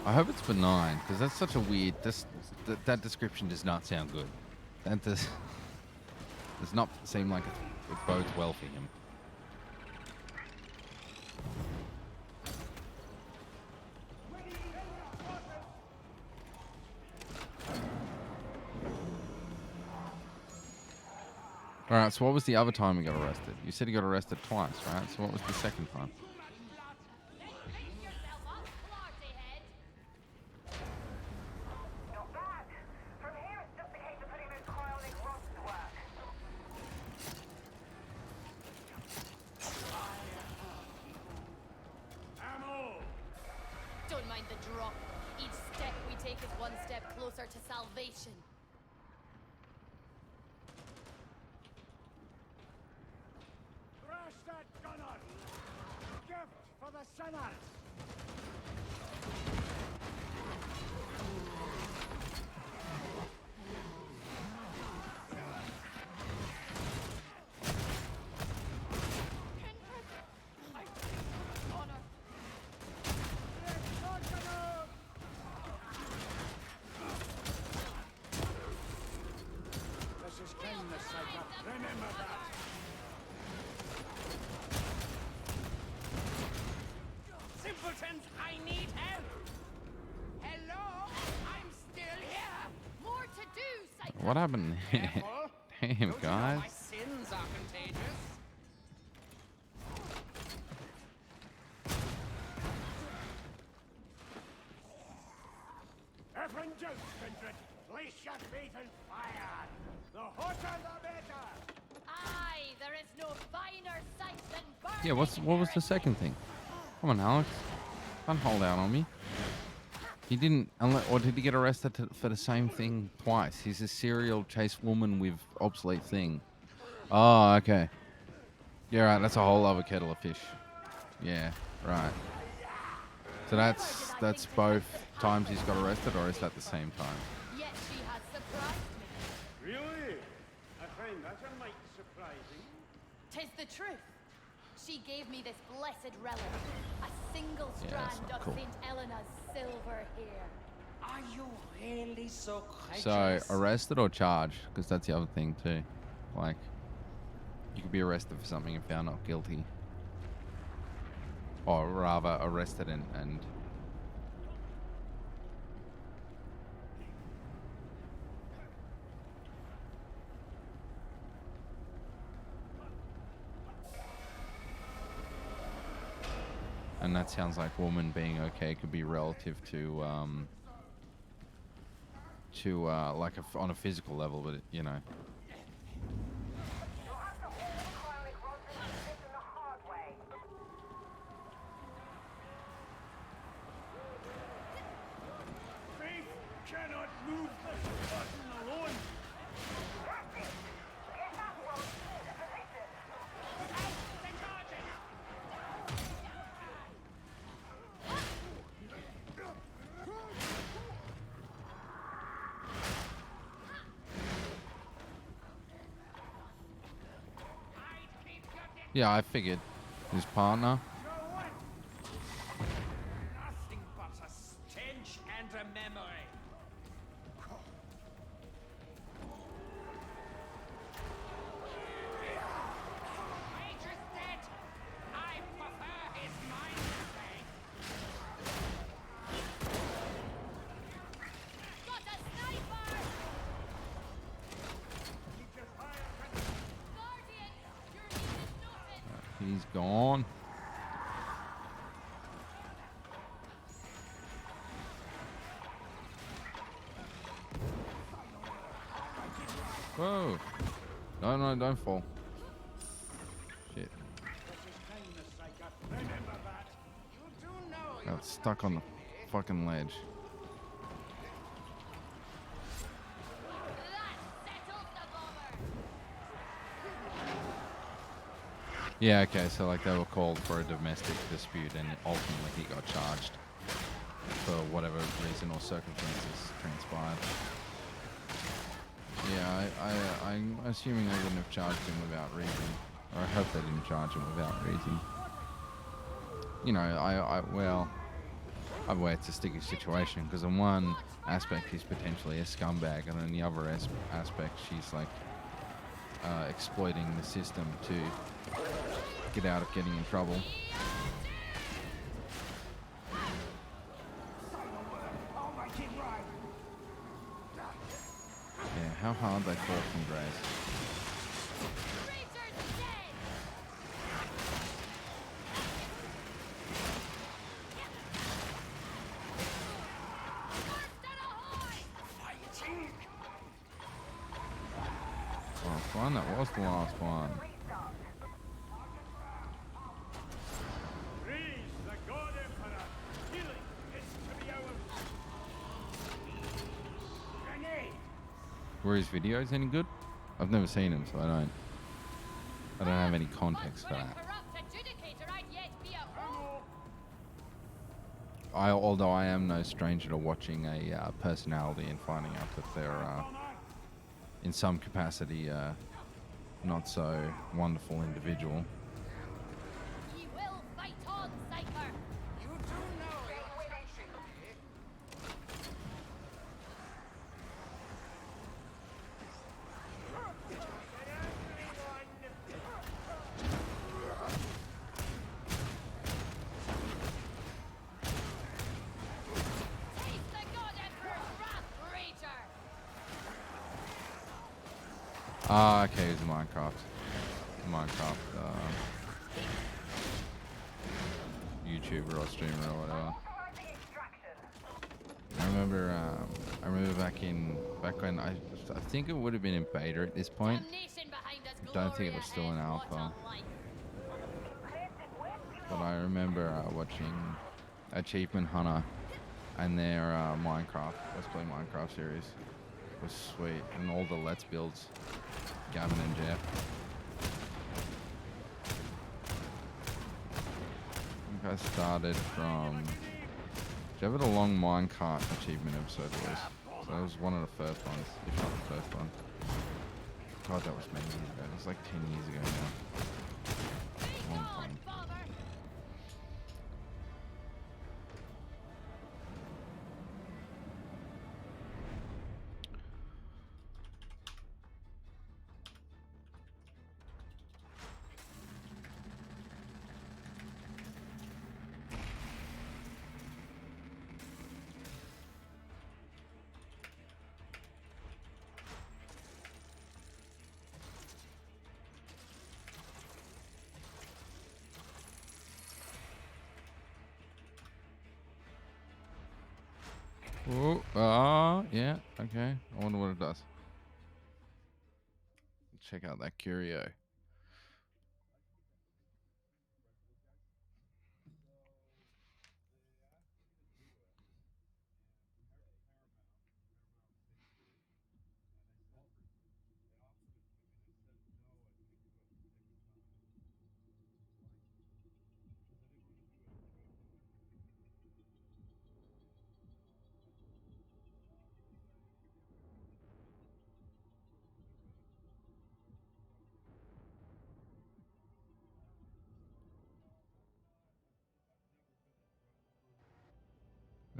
I hope it's benign, because that's such a weird. That description does not sound good. That does not seem like it bodes well for him. Alright, so what was the other time he got arrested? You said he got arrested twice, right? So what was the second time? Don't mind the drop. Each step we take is one step closer to salvation. Thrash that gunner! Gift for the sinners! This is kindness, Psycho. Remember that. Simpletons, I need help! Hello? I'm still here! More to do, Psycho. What happened? Careful. Damn, Don't you know guys. my sins are contagious? Everyone joke, Kindred. Place your feet in fire. The hotter the better. Aye, there is no finer sight than burning. Yeah, what was the second thing? Come on, Alex. Don't hold out on me. He didn't, or did he get arrested for the same thing twice? He's a serial chase woman with obsolete thing. Oh, okay. Yeah, right. That's a whole other kettle of fish. Yeah, right. So that's both times he's got arrested, or is that the same time? Yet she has surprised me. Really? I find that a mite surprising. 'Tis the truth. She gave me this blessed relic, a single Yeah, that's strand not of cool. Saint Elena's silver hair. Are you really so So credulous? arrested or charged? Because that's the other thing too. Like, you could be arrested for something and found not guilty, or rather arrested and that sounds like woman being okay could be relative to like on a physical level, but you know. Faith cannot move this button alone. Yeah, I figured his partner. Nothing but a stench and a memory. Major's dead. I prefer his mind today. Got a sniper! Guardian, your need is noted. He's gone. Whoa! No, don't fall. Shit. Remember that. You do know Got stuck on the fucking ledge. That settles the bomber. Yeah, okay, so like they were called for a domestic dispute and ultimately he got charged for whatever reason or circumstances transpired. Yeah, I'm assuming they wouldn't have charged him without reason. Or I hope they didn't charge him without reason. You know, well, either way it's a sticky situation because in one aspect he's potentially a scumbag and in the other aspect she's like exploiting the system to get out of getting in trouble. Yeah, how hard they fall from Grace. Creature's dead! Last one, that was the last one. Praise the God Emperor. Healing is were his videos any good? I've never seen him, so I don't have any context for that. Although I am no stranger to watching a personality and finding out that they're in some capacity not so wonderful individual. Ye will fight on, Psyker. You do know your Taste the God Emperor's wrath, Rager. Ah, okay, it's Minecraft. YouTuber or streamer or whatever. I remember back when I think it would have been in beta at this point. I don't think it was still in alpha. But I remember watching Achievement Hunter and their Let's Play Minecraft series. It was sweet, and all the Let's Builds, Gavin and Jeff. I think I started from whichever the long minecart achievement episode was. So that was one of the first ones, if not the first one. God, that was many years ago. It was like 10 years ago now. Long time. Oh, yeah, okay. I wonder what it does. Check out that curio.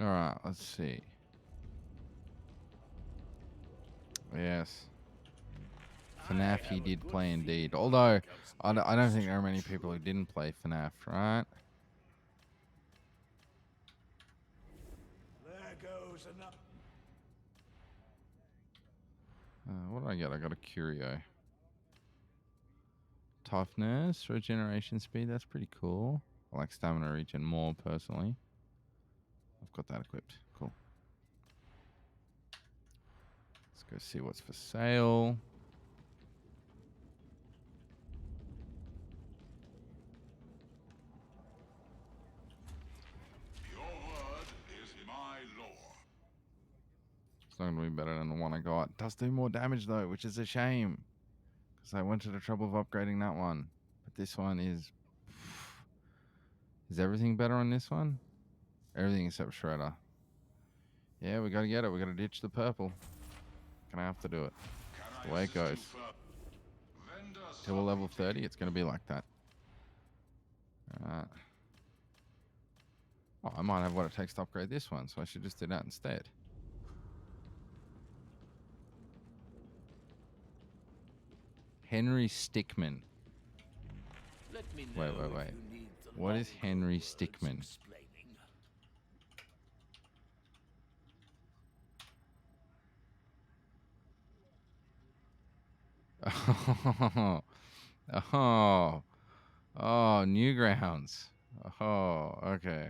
All right, let's see. Yes. FNAF he did play indeed. Although, I don't think there are many people who didn't play FNAF, right? There goes another. What did I get? I got a curio. Toughness, regeneration speed, that's pretty cool. I like stamina regen more, personally. I've got that equipped. Cool. Let's go see what's for sale. Your word is my law. It's not going to be better than the one I got. It does do more damage, though, which is a shame. Because I went to the trouble of upgrading that one. But this one is... Is everything better on this one? Everything except Shredder. Yeah, we got to get it. We got to ditch the purple. Gonna have to do it. That's the way it goes. Till we're level 30, it's going to be like that. Alright. Oh, I might have what it takes to upgrade this one, so I should just do that instead. Henry Stickmin. Wait. What is Henry Stickmin? Oh, Newgrounds. Oh, okay.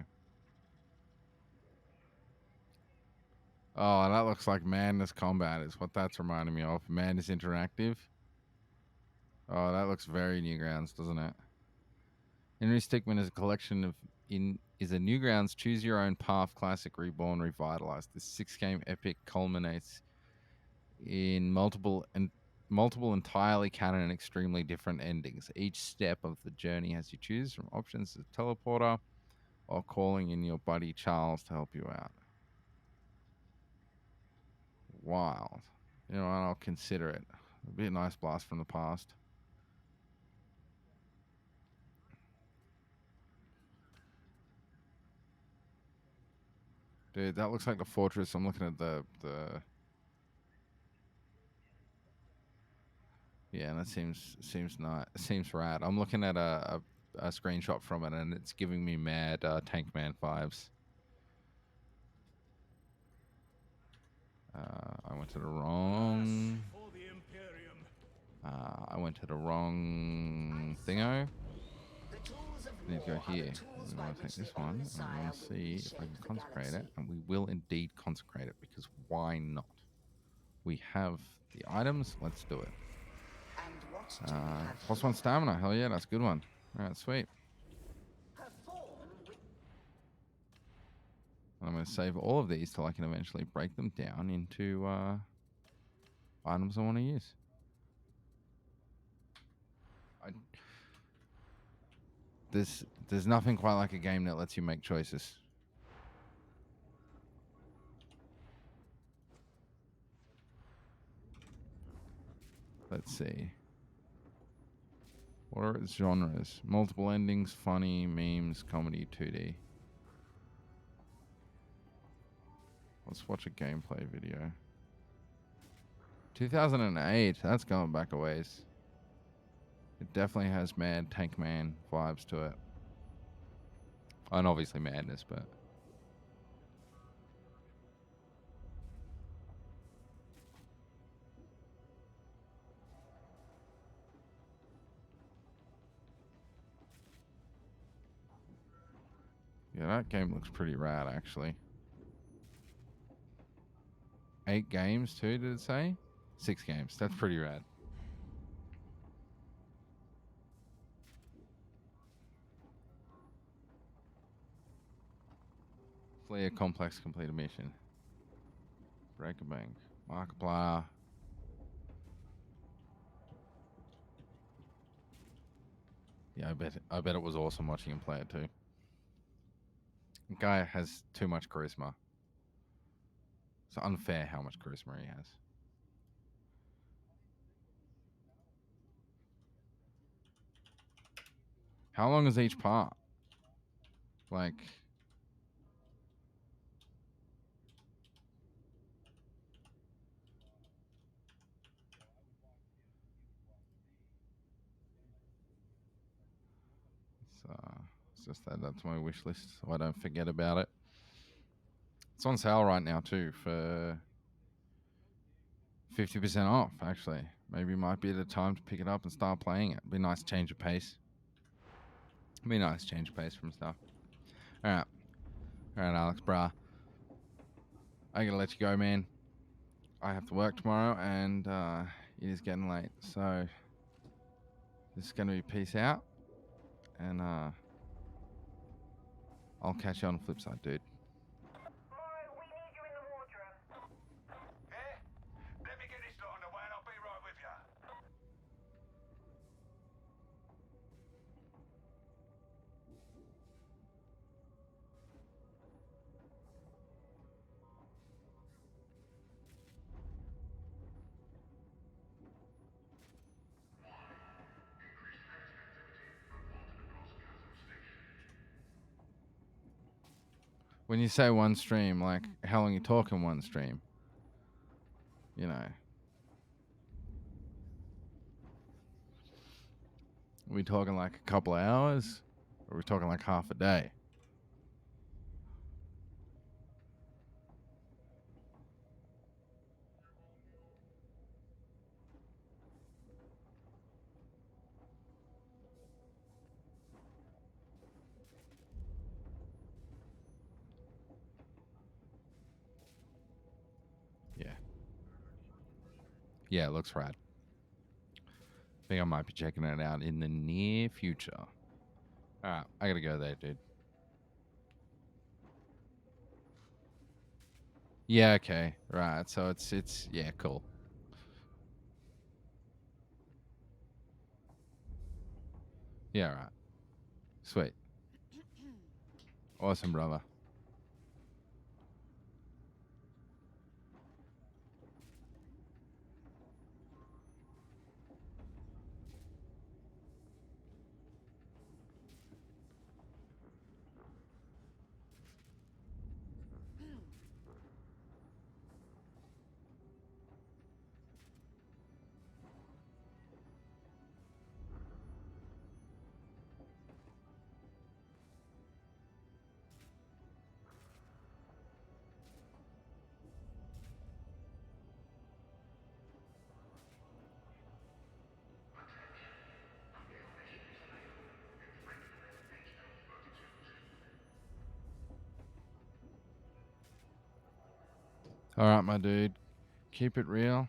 Oh, that looks like Madness Combat is what that's reminding me of. Madness Interactive. Oh, that looks very Newgrounds, doesn't it? Henry Stickmin is a collection of is a Newgrounds Choose Your Own Path Classic Reborn Revitalized. This 6-game epic culminates in multiple entirely canon and extremely different endings. Each step of the journey has you choose from options as teleporter or calling in your buddy Charles to help you out. Wild. You know what? I'll consider it. It'll be a nice blast from the past. Dude, that looks like the fortress. I'm looking at the yeah, that seems not seems rad. I'm looking at a screenshot from it, and it's giving me mad Tank Man vibes. I went to the wrong. I went to the wrong thingo. I need to go here. We want to take this one, and we want to see if I can consecrate it, and we will indeed consecrate it because why not? We have the items. Let's do it. +1 stamina. Hell yeah, that's a good one. All right, sweet. I'm going to save all of these till I can eventually break them down into items I want to use. There's nothing quite like a game that lets you make choices. Let's see. What are its genres? Multiple endings, funny, memes, comedy, 2D. Let's watch a gameplay video. 2008. That's going back a ways. It definitely has mad Tank Man vibes to it. And obviously madness, but... yeah, that game looks pretty rad, actually. 8 games, too, did it say? 6 games. That's pretty rad. Play a complex, complete a mission. Break a bank. Markiplier. Yeah, I bet it was awesome watching him play it too. The guy has too much charisma. It's unfair how much charisma he has. How long is each part? Like... it's just that's my wish list, so I don't forget about it. It's on sale right now too for 50% off, actually. Maybe it might be the time to pick it up and start playing it. Be a nice change of pace. Be a nice change of pace from stuff. Alright. Alright, Alex, brah. I gotta let you go, man. I have to work tomorrow, and it is getting late. So, this is gonna be peace out. And I'll catch you on the flip side, dude. When you say one stream, like, how long you talking one stream? You know. Are we talking like a couple of hours? Or are we talking like half a day? Yeah. Yeah, it looks rad. I think I might be checking it out in the near future. Alright, I gotta go there, dude. Yeah, okay. Right, so it's yeah, cool. Yeah, right. Sweet. Awesome, brother. All right, my dude. Keep it real.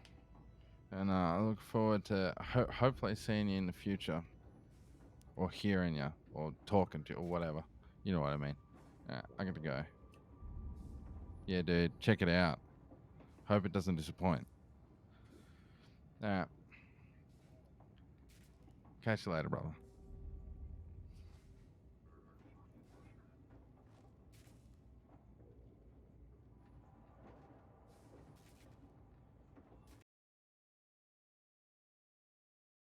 And I look forward to hopefully seeing you in the future. Or hearing you. Or talking to you. Or whatever. You know what I mean. I got to go. Yeah, dude. Check it out. Hope it doesn't disappoint. All right. Catch you later, brother.